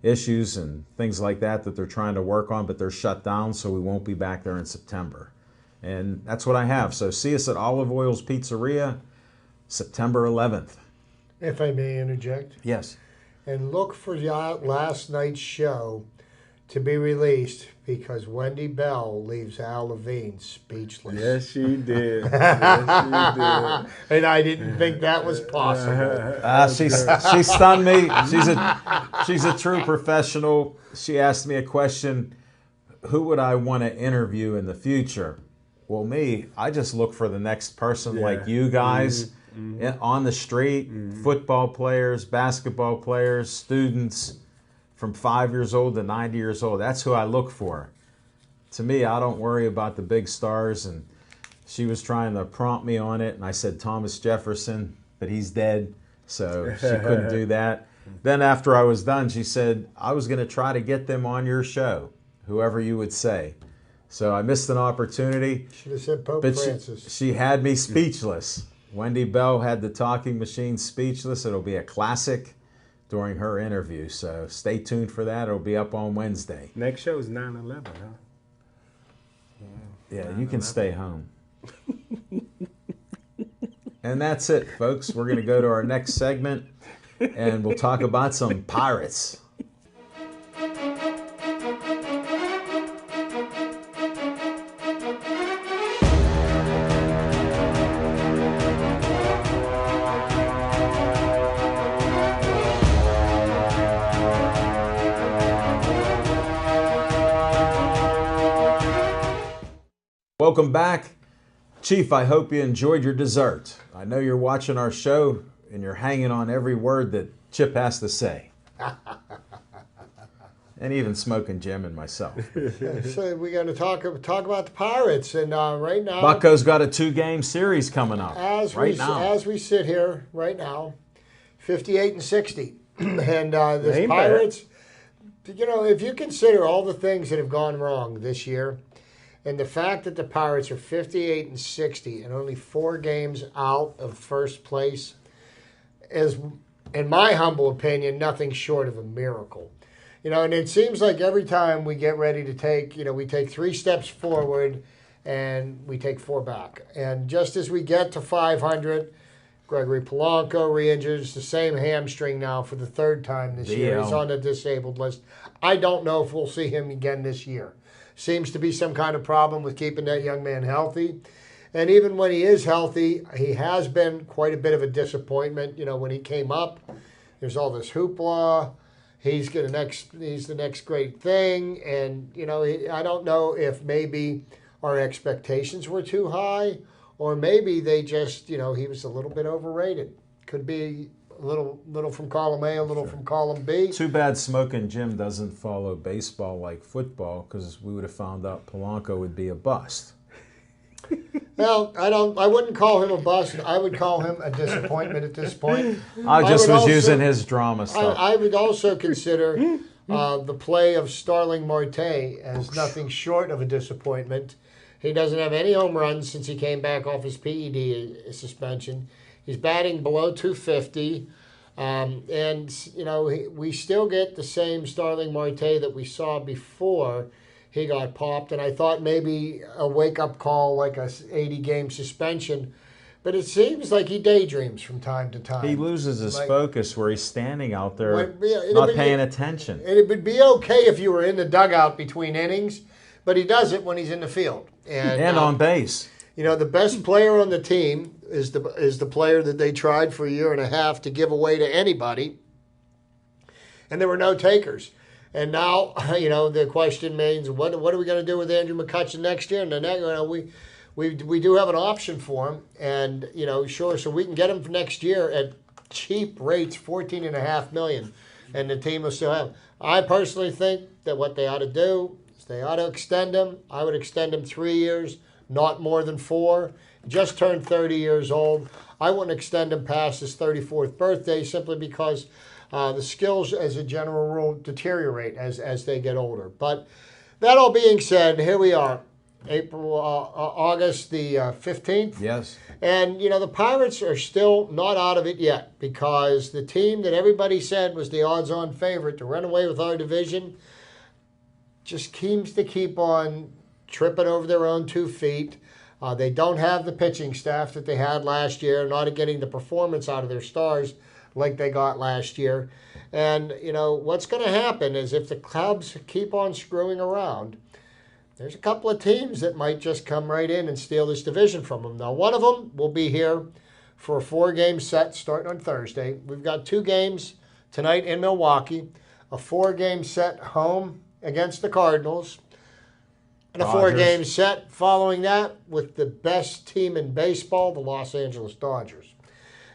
[SPEAKER 1] issues and things like that they're trying to work on, but they're shut down, so we won't be back there in September. And that's what I have. So see us at Olive Oil's Pizzeria, September 11th.
[SPEAKER 2] If I may interject.
[SPEAKER 1] Yes.
[SPEAKER 2] And look for last night's show to be released because Wendy Bell leaves Al Levine speechless.
[SPEAKER 3] Yes, she did. Yes, she did.
[SPEAKER 2] And I didn't think that was possible.
[SPEAKER 1] She stunned me. She's a true professional. She asked me a question, who would I want to interview in the future? Well, me, I just look for the next person like you guys on the street, football players, basketball players, students, from 5 years old to 90 years old. That's who I look for. To me, I don't worry about the big stars. And she was trying to prompt me on it, and I said Thomas Jefferson, but he's dead, so she couldn't do that. Then after I was done, she said, I was going to try to get them on your show, whoever you would say. So I missed an opportunity.
[SPEAKER 2] Should have said Pope Francis.
[SPEAKER 1] She had me speechless. Wendy Bell had the talking machine speechless. It'll be a classic during her interview. So stay tuned for that. It'll be up on Wednesday.
[SPEAKER 3] Next show is 9/11, huh?
[SPEAKER 1] Yeah, you can stay home. And that's it, folks. We're going to go to our next segment, and we'll talk about some Pirates. Welcome back. Chief, I hope you enjoyed your dessert. I know you're watching our show and you're hanging on every word that Chip has to say. And even smoking Jim and myself.
[SPEAKER 2] So we're going to talk about the Pirates. And right now,
[SPEAKER 1] Bucco's got a 2-game series coming up
[SPEAKER 2] as we sit here right now, 58-60. And this Pirates, you know, if you consider all the things that have gone wrong this year, and the fact that the Pirates are 58-60 and only 4 games out of first place is, in my humble opinion, nothing short of a miracle. You know, and it seems like every time we get ready to take, you know, we take 3 steps forward and we take 4 back. And just as we get to 500, Gregory Polanco re-injures the same hamstring now for the 3rd time this year. He's on the disabled list. I don't know if we'll see him again this year. Seems to be some kind of problem with keeping that young man healthy. And even when he is healthy, he has been quite a bit of a disappointment. You know, when he came up, there's all this hoopla. He's the next great thing. And, you know, I don't know if maybe our expectations were too high or maybe they just, you know, he was a little bit overrated. Could be little from column A, a little from column B.
[SPEAKER 1] Too bad Smoking Jim doesn't follow baseball like football, because we would have found out Polanco would be a bust.
[SPEAKER 2] Well, I wouldn't call him a bust. I would call him a disappointment at this point.
[SPEAKER 1] I just was using his drama stuff.
[SPEAKER 2] I would also consider the play of Starling Marte as nothing short of a disappointment. He doesn't have any home runs since he came back off his PED suspension. He's batting below 250. And, you know, we still get the same Starling Marte that we saw before he got popped. And I thought maybe a wake-up call like a 80-game suspension. But it seems like he daydreams from time to time.
[SPEAKER 1] He loses his focus where he's standing out there not paying attention.
[SPEAKER 2] And it would be okay if you were in the dugout between innings, but he does it when he's in the field.
[SPEAKER 1] And on base.
[SPEAKER 2] You know, the best player on the team is the player that they tried for a year and a half to give away to anybody, and there were no takers. And now, you know, the question means, what are we going to do with Andrew McCutchen next year? And then, you know, we do have an option for him, and, you know, sure, so we can get him for next year at cheap rates, $14.5 million, and the team will still have him. I personally think that what they ought to do is they ought to extend him. I would extend him 3 years, not more than 4. Just turned 30 years old. I wouldn't extend him past his 34th birthday simply because the skills, as a general rule, deteriorate as they get older. But that all being said, here we are, August the 15th.
[SPEAKER 1] Yes.
[SPEAKER 2] And, you know, the Pirates are still not out of it yet, because the team that everybody said was the odds-on favorite to run away with our division just seems to keep on tripping over their own 2 feet. They don't have the pitching staff that they had last year, not getting the performance out of their stars like they got last year. And, you know, what's going to happen is if the Cubs keep on screwing around, there's a couple of teams that might just come right in and steal this division from them. Now, one of them will be here for a 4-game set starting on Thursday. We've got 2 games tonight in Milwaukee, a 4-game set home against the Cardinals, and a 4-game set following that with the best team in baseball, the Los Angeles Dodgers.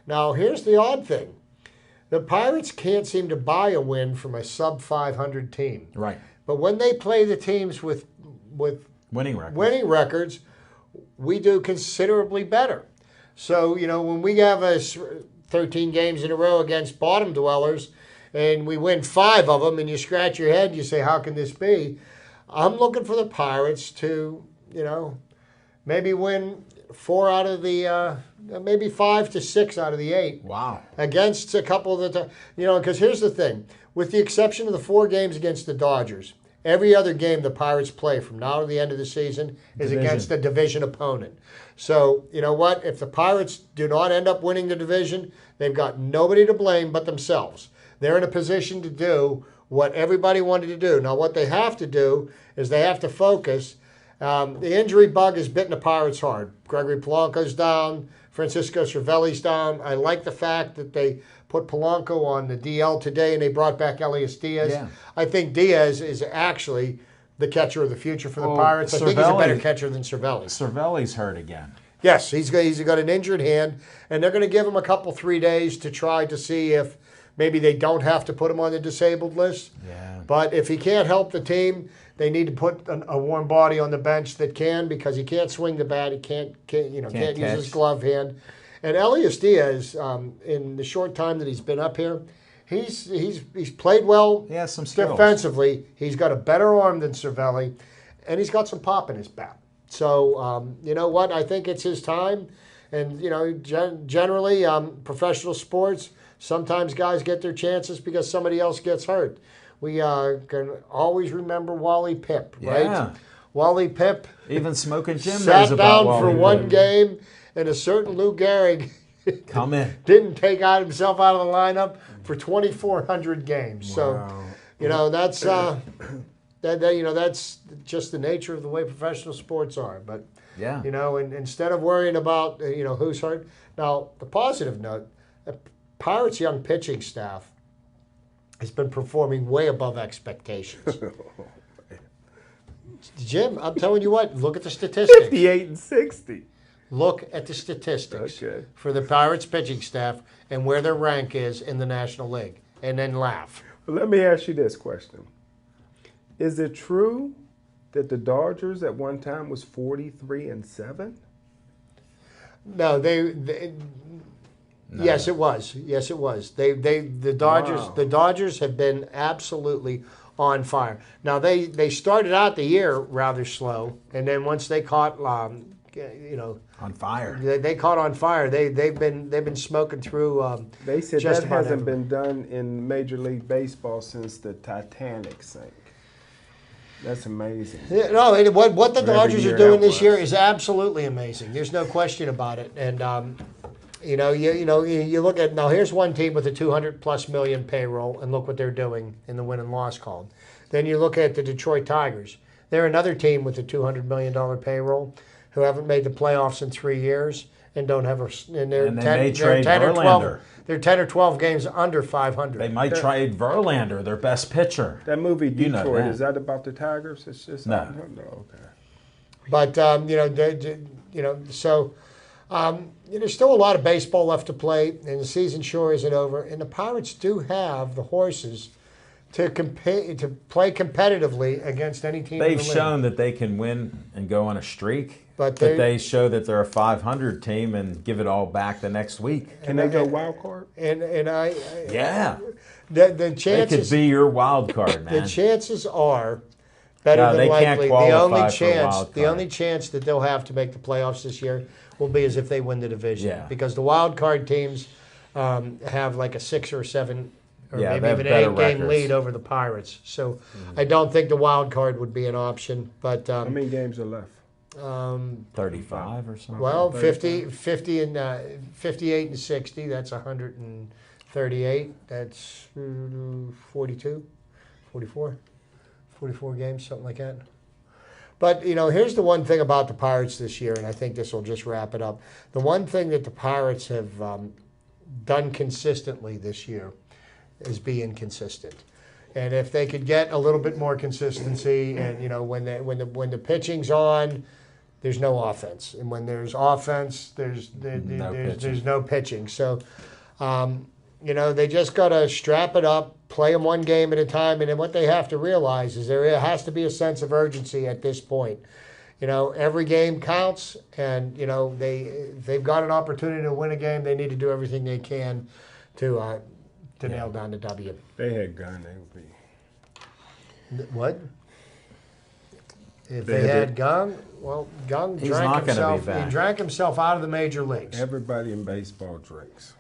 [SPEAKER 2] Now, here's the odd thing. The Pirates can't seem to buy a win from a sub-500 team.
[SPEAKER 1] Right.
[SPEAKER 2] But when they play the teams with
[SPEAKER 1] winning records,
[SPEAKER 2] we do considerably better. So, you know, when we have 13 games in a row against bottom dwellers and we win 5 of them and you scratch your head and you say, how can this be? I'm looking for the Pirates to, you know, maybe win 4 out of the, maybe 5 to 6 out of the 8.
[SPEAKER 1] Wow.
[SPEAKER 2] Against a couple of the, you know, because here's the thing. With the exception of the 4 games against the Dodgers, every other game the Pirates play from now to the end of the season is against a division opponent. So, you know what? If the Pirates do not end up winning the division, they've got nobody to blame but themselves. They're in a position to do what everybody wanted to do. Now, what they have to do is they have to focus. The injury bug has bitten the Pirates hard. Gregory Polanco's down. Francisco Cervelli's down. I like the fact that they put Polanco on the DL today and they brought back Elias Diaz. Yeah. I think Diaz is actually the catcher of the future for the Pirates. I think he's a better catcher than Cervelli.
[SPEAKER 1] Cervelli's hurt again.
[SPEAKER 2] Yes, he's got an injured hand, and they're going to give him a couple, 3 days to try to see if maybe they don't have to put him on the disabled list.
[SPEAKER 1] Yeah.
[SPEAKER 2] But if he can't help the team, they need to put a warm body on the bench that can, because he can't swing the bat. He can't use his glove hand. And Elias Diaz, in the short time that he's been up here, he's played well.
[SPEAKER 1] He has some skills.
[SPEAKER 2] Defensively. He's got a better arm than Cervelli, and he's got some pop in his bat. So, you know what? I think it's his time. And, you know, generally, professional sports, sometimes guys get their chances because somebody else gets hurt. We can always remember Wally Pipp, right?
[SPEAKER 1] Yeah.
[SPEAKER 2] Wally Pipp.
[SPEAKER 1] Even Smoking Jim knows
[SPEAKER 2] sat
[SPEAKER 1] about
[SPEAKER 2] down
[SPEAKER 1] Wally
[SPEAKER 2] for
[SPEAKER 1] Pipp.
[SPEAKER 2] one game, and a certain Lou Gehrig didn't take himself out of the lineup for 2,400 games.
[SPEAKER 1] Wow.
[SPEAKER 2] So, you know, that's that's just the nature of the way professional sports are. But
[SPEAKER 1] yeah,
[SPEAKER 2] you know, and instead of worrying about who's hurt, now the positive note, the Pirates' young pitching staff has been performing way above expectations. Jim, I'm telling you what, look at the statistics.
[SPEAKER 3] 58 and 60.
[SPEAKER 2] look at the statistics
[SPEAKER 3] Okay.
[SPEAKER 2] for the Pirates pitching staff and where their rank is in the National League, and then laugh.
[SPEAKER 3] Well, let me ask you this question. Is it true that the Dodgers at one time was 43-7?
[SPEAKER 2] No, Yes, it was. Yes, it was. The Dodgers.
[SPEAKER 3] Wow.
[SPEAKER 2] The Dodgers have been absolutely on fire. Now they started out the year rather slow, and then once they caught,
[SPEAKER 1] On fire.
[SPEAKER 2] they caught on fire. They've been smoking through.
[SPEAKER 3] They said
[SPEAKER 2] just
[SPEAKER 3] that
[SPEAKER 2] about
[SPEAKER 3] hasn't
[SPEAKER 2] everybody.
[SPEAKER 3] been done in Major League Baseball since the Titanic sank. That's amazing.
[SPEAKER 2] Yeah, no, what the
[SPEAKER 1] Every
[SPEAKER 2] Dodgers
[SPEAKER 1] year
[SPEAKER 2] are doing
[SPEAKER 1] that
[SPEAKER 2] this year
[SPEAKER 1] was.
[SPEAKER 2] is absolutely amazing. There's no question about it. And you look at now. Here's one team with a $200+ million payroll, and look what they're doing in the win and loss column. Then you look at the Detroit Tigers. They're another team with a $200 million payroll, who haven't made the playoffs in 3 years and don't have and they're
[SPEAKER 1] And they
[SPEAKER 2] 10,
[SPEAKER 1] may
[SPEAKER 2] they're
[SPEAKER 1] trade
[SPEAKER 2] 10 or 12.
[SPEAKER 1] Verlander.
[SPEAKER 2] They're 10 or 12 games under 500.
[SPEAKER 1] They might trade Verlander, their best pitcher.
[SPEAKER 3] That movie
[SPEAKER 1] You know
[SPEAKER 3] Detroit,
[SPEAKER 1] that.
[SPEAKER 3] is that about the Tigers? It's just
[SPEAKER 1] No.
[SPEAKER 3] Okay.
[SPEAKER 2] But so there's still a lot of baseball left to play, and the season sure isn't over. And the Pirates do have the horses to play competitively against any team.
[SPEAKER 1] They've
[SPEAKER 2] in the league.
[SPEAKER 1] shown that they can win and go on a streak,
[SPEAKER 2] But
[SPEAKER 1] but they show that they're a 500 team and give it all back the next week.
[SPEAKER 3] Can they go wild card?
[SPEAKER 2] And
[SPEAKER 1] Yeah,
[SPEAKER 2] the
[SPEAKER 1] they
[SPEAKER 2] chances
[SPEAKER 1] could be your wild card,
[SPEAKER 2] the
[SPEAKER 1] man.
[SPEAKER 2] chances are better
[SPEAKER 1] No,
[SPEAKER 2] than
[SPEAKER 1] they can't
[SPEAKER 2] likely.
[SPEAKER 1] qualify for a wild
[SPEAKER 2] The
[SPEAKER 1] card.
[SPEAKER 2] only chance that they'll have to make the playoffs this year will be as if they win the division.
[SPEAKER 1] Yeah.
[SPEAKER 2] Because the wild card teams have like a 6 or 7 or
[SPEAKER 1] Yeah,
[SPEAKER 2] maybe
[SPEAKER 1] they have
[SPEAKER 2] even an
[SPEAKER 1] better
[SPEAKER 2] 8-game
[SPEAKER 1] records.
[SPEAKER 2] lead over the Pirates. So I don't think the wild card would be an option. But
[SPEAKER 3] How many games are left?
[SPEAKER 1] 35 or something.
[SPEAKER 2] well, 50 and 58 and 60. That's 138. That's 42, 44 games, something like that. But, here's the one thing about the Pirates this year, and I think this will just wrap it up. The one thing that the Pirates have done consistently this year is be inconsistent. And if they could get a little bit more consistency, and when the pitching's on, there's no offense, and when there's offense, there's no pitching. So, they just got to strap it up, play them one game at a time, and then what they have to realize is there has to be a sense of urgency at this point. Every game counts, and they've got an opportunity to win a game. They need to do everything they can to nail down the W.
[SPEAKER 3] They had Gunn. They would be.
[SPEAKER 2] What? If
[SPEAKER 3] They
[SPEAKER 2] they
[SPEAKER 3] had
[SPEAKER 2] had Gung, well, Gung
[SPEAKER 1] He's not gonna be back.
[SPEAKER 2] He drank himself out of the major leagues.
[SPEAKER 3] Everybody in baseball drinks.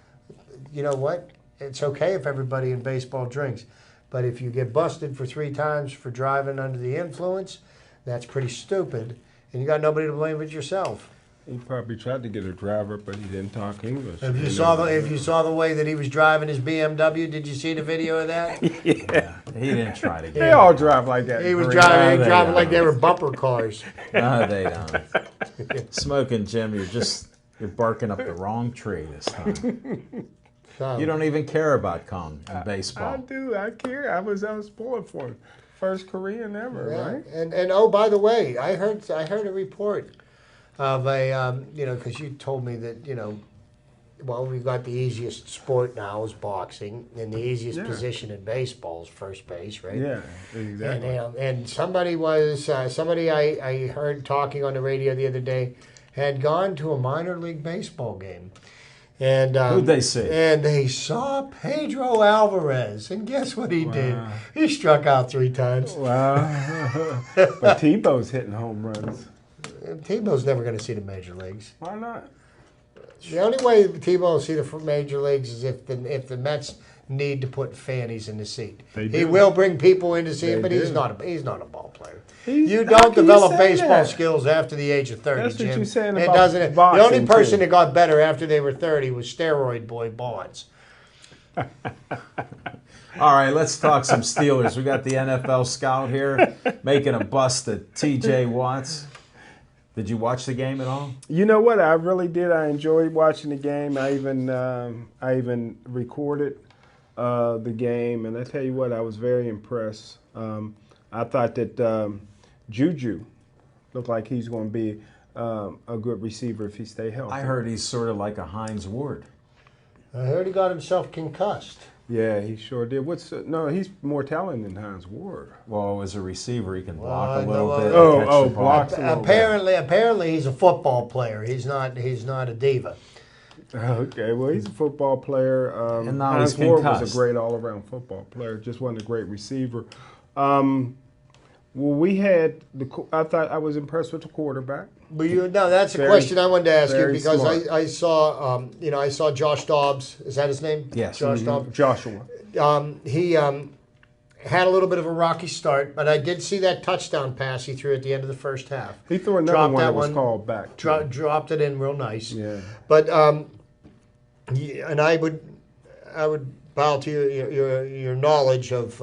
[SPEAKER 2] You know what? It's okay if everybody in baseball drinks, but if you get busted for 3 times for driving under the influence, that's pretty stupid, and you got nobody to blame but yourself.
[SPEAKER 3] He probably tried to get a driver, but he didn't talk English.
[SPEAKER 2] If you saw the way that he was driving his BMW, did you see the video of that?
[SPEAKER 3] Yeah.
[SPEAKER 1] He didn't try to
[SPEAKER 3] They
[SPEAKER 1] get
[SPEAKER 3] all drive like that.
[SPEAKER 2] He was
[SPEAKER 1] No,
[SPEAKER 2] driving
[SPEAKER 1] they
[SPEAKER 2] like
[SPEAKER 1] don't.
[SPEAKER 2] they were bumper cars.
[SPEAKER 1] No, they don't. Smoking Jim, you're barking up the wrong tree this time.
[SPEAKER 2] So,
[SPEAKER 1] You don't even care about Kong in
[SPEAKER 3] I
[SPEAKER 1] baseball.
[SPEAKER 3] do. I care. I was spoiled for him. First Korean ever,
[SPEAKER 2] yeah.
[SPEAKER 3] right?
[SPEAKER 2] And oh, by the way, I heard a report of a because you told me that well, we've got the easiest sport now is boxing, and the easiest
[SPEAKER 3] Yeah.
[SPEAKER 2] position in baseball is first base, right?
[SPEAKER 3] Yeah, exactly.
[SPEAKER 2] And somebody I heard talking on the radio the other day had gone to a minor league baseball game. And
[SPEAKER 1] Who'd they see?
[SPEAKER 2] And they saw Pedro Alvarez, and guess what he did? He struck out 3 times.
[SPEAKER 3] Wow. But Tebow's hitting home runs.
[SPEAKER 2] Tebow's never going to see the major leagues.
[SPEAKER 3] Why not?
[SPEAKER 2] The only way Tebow will see the major leagues is if the Mets need to put fannies in the seat.
[SPEAKER 3] They
[SPEAKER 2] He
[SPEAKER 3] do.
[SPEAKER 2] will bring people in to see him,
[SPEAKER 3] They
[SPEAKER 2] but he's
[SPEAKER 3] do.
[SPEAKER 2] not a ball player.
[SPEAKER 3] How
[SPEAKER 2] You don't
[SPEAKER 3] can you
[SPEAKER 2] develop
[SPEAKER 3] say
[SPEAKER 2] baseball
[SPEAKER 3] that?
[SPEAKER 2] skills after the age of 30,
[SPEAKER 3] That's what
[SPEAKER 2] Jim.
[SPEAKER 3] you're saying
[SPEAKER 2] It
[SPEAKER 3] about
[SPEAKER 2] doesn't. The
[SPEAKER 3] boxing,
[SPEAKER 2] only person
[SPEAKER 3] too.
[SPEAKER 2] that got better after they were 30 was steroid boy Bonds.
[SPEAKER 1] All right, let's talk some Steelers. We got the NFL scout here making a bust at T.J. Watts. Did you watch the game at all?
[SPEAKER 3] You know what? I really did. I enjoyed watching the game. I even recorded the game, and I tell you what, I was very impressed. I thought that Juju looked like he's going to be a good receiver if he stay healthy.
[SPEAKER 1] I heard he's sort of like a Hines Ward.
[SPEAKER 2] I heard he got himself concussed.
[SPEAKER 3] Yeah, he sure did. No, he's more talented than Hines Ward.
[SPEAKER 1] Well, as a receiver, he can block
[SPEAKER 2] Well,
[SPEAKER 1] a little
[SPEAKER 2] no,
[SPEAKER 1] bit.
[SPEAKER 3] oh,
[SPEAKER 1] catch the ball.
[SPEAKER 3] blocks a little bit.
[SPEAKER 2] Apparently, he's a football player. He's not a diva.
[SPEAKER 3] Okay, well, he's a football player.
[SPEAKER 1] And now he's
[SPEAKER 3] Hines Ward was
[SPEAKER 1] concussed.
[SPEAKER 3] a great all-around football player. Just wasn't a great receiver. Well, we had I thought I was impressed with the quarterback.
[SPEAKER 2] But that's a
[SPEAKER 3] Very-
[SPEAKER 2] question I wanted to ask you
[SPEAKER 3] very
[SPEAKER 2] because
[SPEAKER 3] smart.
[SPEAKER 2] I saw I saw Josh Dobbs. Is that his name?
[SPEAKER 1] Yes.
[SPEAKER 2] Josh Dobbs.
[SPEAKER 3] Joshua.
[SPEAKER 2] He had a little bit of a rocky start, but I did see that touchdown pass he threw at the end of the first half.
[SPEAKER 3] He threw another
[SPEAKER 2] Dropped
[SPEAKER 3] one
[SPEAKER 2] that
[SPEAKER 3] that was
[SPEAKER 2] one.
[SPEAKER 3] called back. too.
[SPEAKER 2] Dropped it in real nice.
[SPEAKER 3] Yeah.
[SPEAKER 2] But and I would bow to your knowledge of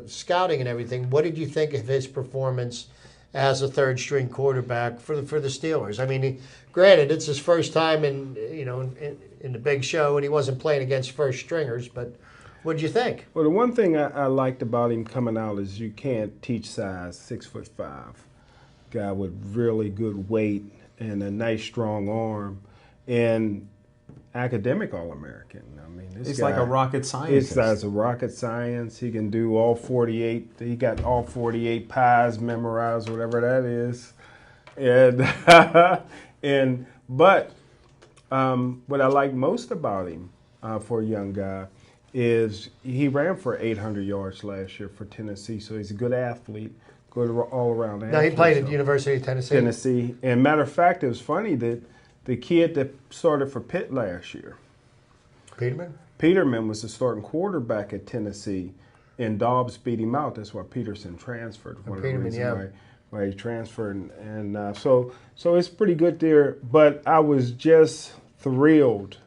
[SPEAKER 2] scouting and everything. What did you think of his performance as a third string quarterback for the Steelers? I mean, granted, it's his first time in the big show, and he wasn't playing against first stringers. But what did you think?
[SPEAKER 3] Well, the one thing I liked about him coming out is you can't teach size. 6'5", guy with really good weight and a nice strong arm, and academic All-American. I mean, this
[SPEAKER 1] He's
[SPEAKER 3] guy,
[SPEAKER 1] like a rocket scientist.
[SPEAKER 3] This guy's a rocket science. He can do all 48. He got all 48 pies memorized, whatever that is. And but what I like most about him for a young guy is he ran for 800 yards last year for Tennessee. So he's a good athlete, good all-around athlete.
[SPEAKER 2] No, he played at
[SPEAKER 3] So-
[SPEAKER 2] the University of Tennessee.
[SPEAKER 3] Tennessee. And matter of fact, it was funny that the kid that started for Pitt last year, Peterman was the starting quarterback at Tennessee, and Dobbs beat him out. That's why Peterson transferred. One of the
[SPEAKER 2] Peterman,
[SPEAKER 3] reasons
[SPEAKER 2] yeah.
[SPEAKER 3] why he transferred, and so it's pretty good there. But I was just thrilled.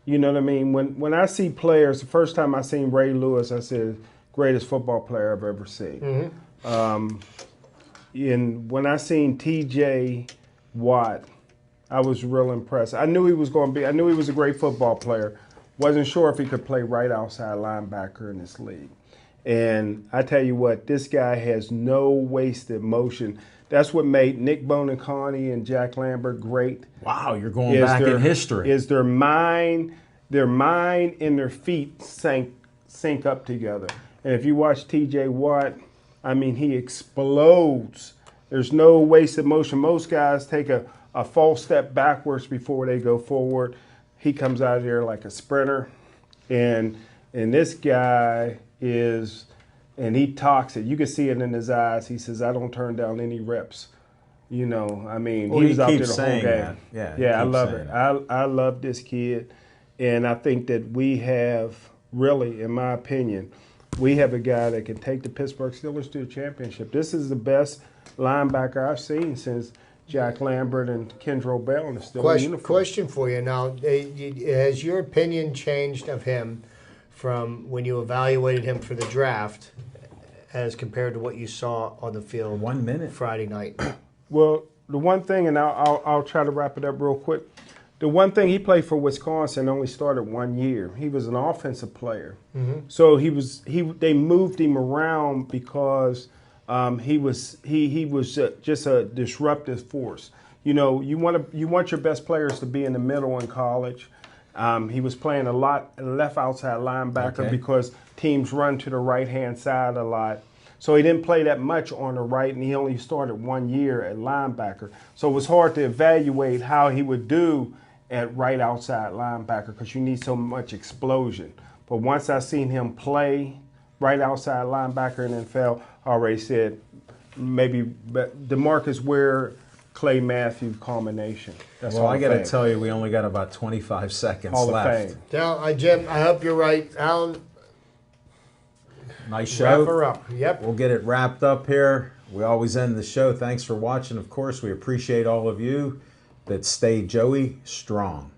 [SPEAKER 3] You know what I mean? When I see players, the first time I seen Ray Lewis, I said, greatest football player I've ever seen. And when I seen T.J. Watt, I was real impressed. I knew he was a great football player. Wasn't sure if he could play right outside linebacker in this league. And I tell you what, this guy has no wasted motion. That's what made Nick Bonaconte and Jack Lambert great.
[SPEAKER 1] Wow, you're going back in history.
[SPEAKER 3] Is their mind and their feet sync up together. And if you watch T.J. Watt, I mean, he explodes. There's no wasted motion. Most guys take a false step backwards before they go forward. He comes out of there like a sprinter. And this guy is, and he talks it. You can see it in his eyes. He says, I don't turn down any reps. You know, I mean,
[SPEAKER 1] Well,
[SPEAKER 3] he was
[SPEAKER 1] he
[SPEAKER 3] out there
[SPEAKER 1] keeps
[SPEAKER 3] the whole
[SPEAKER 1] saying
[SPEAKER 3] game.
[SPEAKER 1] that. Yeah,
[SPEAKER 3] Yeah, I
[SPEAKER 1] keeps
[SPEAKER 3] love
[SPEAKER 1] saying
[SPEAKER 3] it.
[SPEAKER 1] that.
[SPEAKER 3] I love this kid. And I think that we have, really, in my opinion, we have a guy that can take the Pittsburgh Steelers to the championship. This is the best linebacker I've seen since Jack Lambert and Kendrell Bell in the Steelers uniform.
[SPEAKER 2] Question for you now: has your opinion changed of him from when you evaluated him for the draft, as compared to what you saw on the field
[SPEAKER 1] 1 minute
[SPEAKER 2] Friday night?
[SPEAKER 3] Well, the one thing, and I'll try to wrap it up real quick. The one thing, he played for Wisconsin, only started 1 year. He was an offensive player, so they moved him around because he was just a disruptive force. You know, you want your best players to be in the middle in college. He was playing a lot left outside linebacker because teams run to the right-hand side a lot. So he didn't play that much on the right, and he only started 1 year at linebacker. So it was hard to evaluate how he would do at right outside linebacker because you need so much explosion. But once I seen him play right outside linebacker in the NFL, I already said maybe DeMarcus Ware, Clay Matthews combination. That's
[SPEAKER 1] Well,
[SPEAKER 3] Hall
[SPEAKER 1] I
[SPEAKER 3] of
[SPEAKER 1] got to
[SPEAKER 3] Fame.
[SPEAKER 1] tell you, we only got about 25 seconds
[SPEAKER 3] Hall of
[SPEAKER 1] left.
[SPEAKER 3] Fame.
[SPEAKER 2] Jim, I hope you're right. Alan,
[SPEAKER 1] Nice
[SPEAKER 2] wrap
[SPEAKER 1] show.
[SPEAKER 2] her up. Yep.
[SPEAKER 1] We'll get it wrapped up here. We always end the show. Thanks for watching. Of course, we appreciate all of you that stay Joey strong.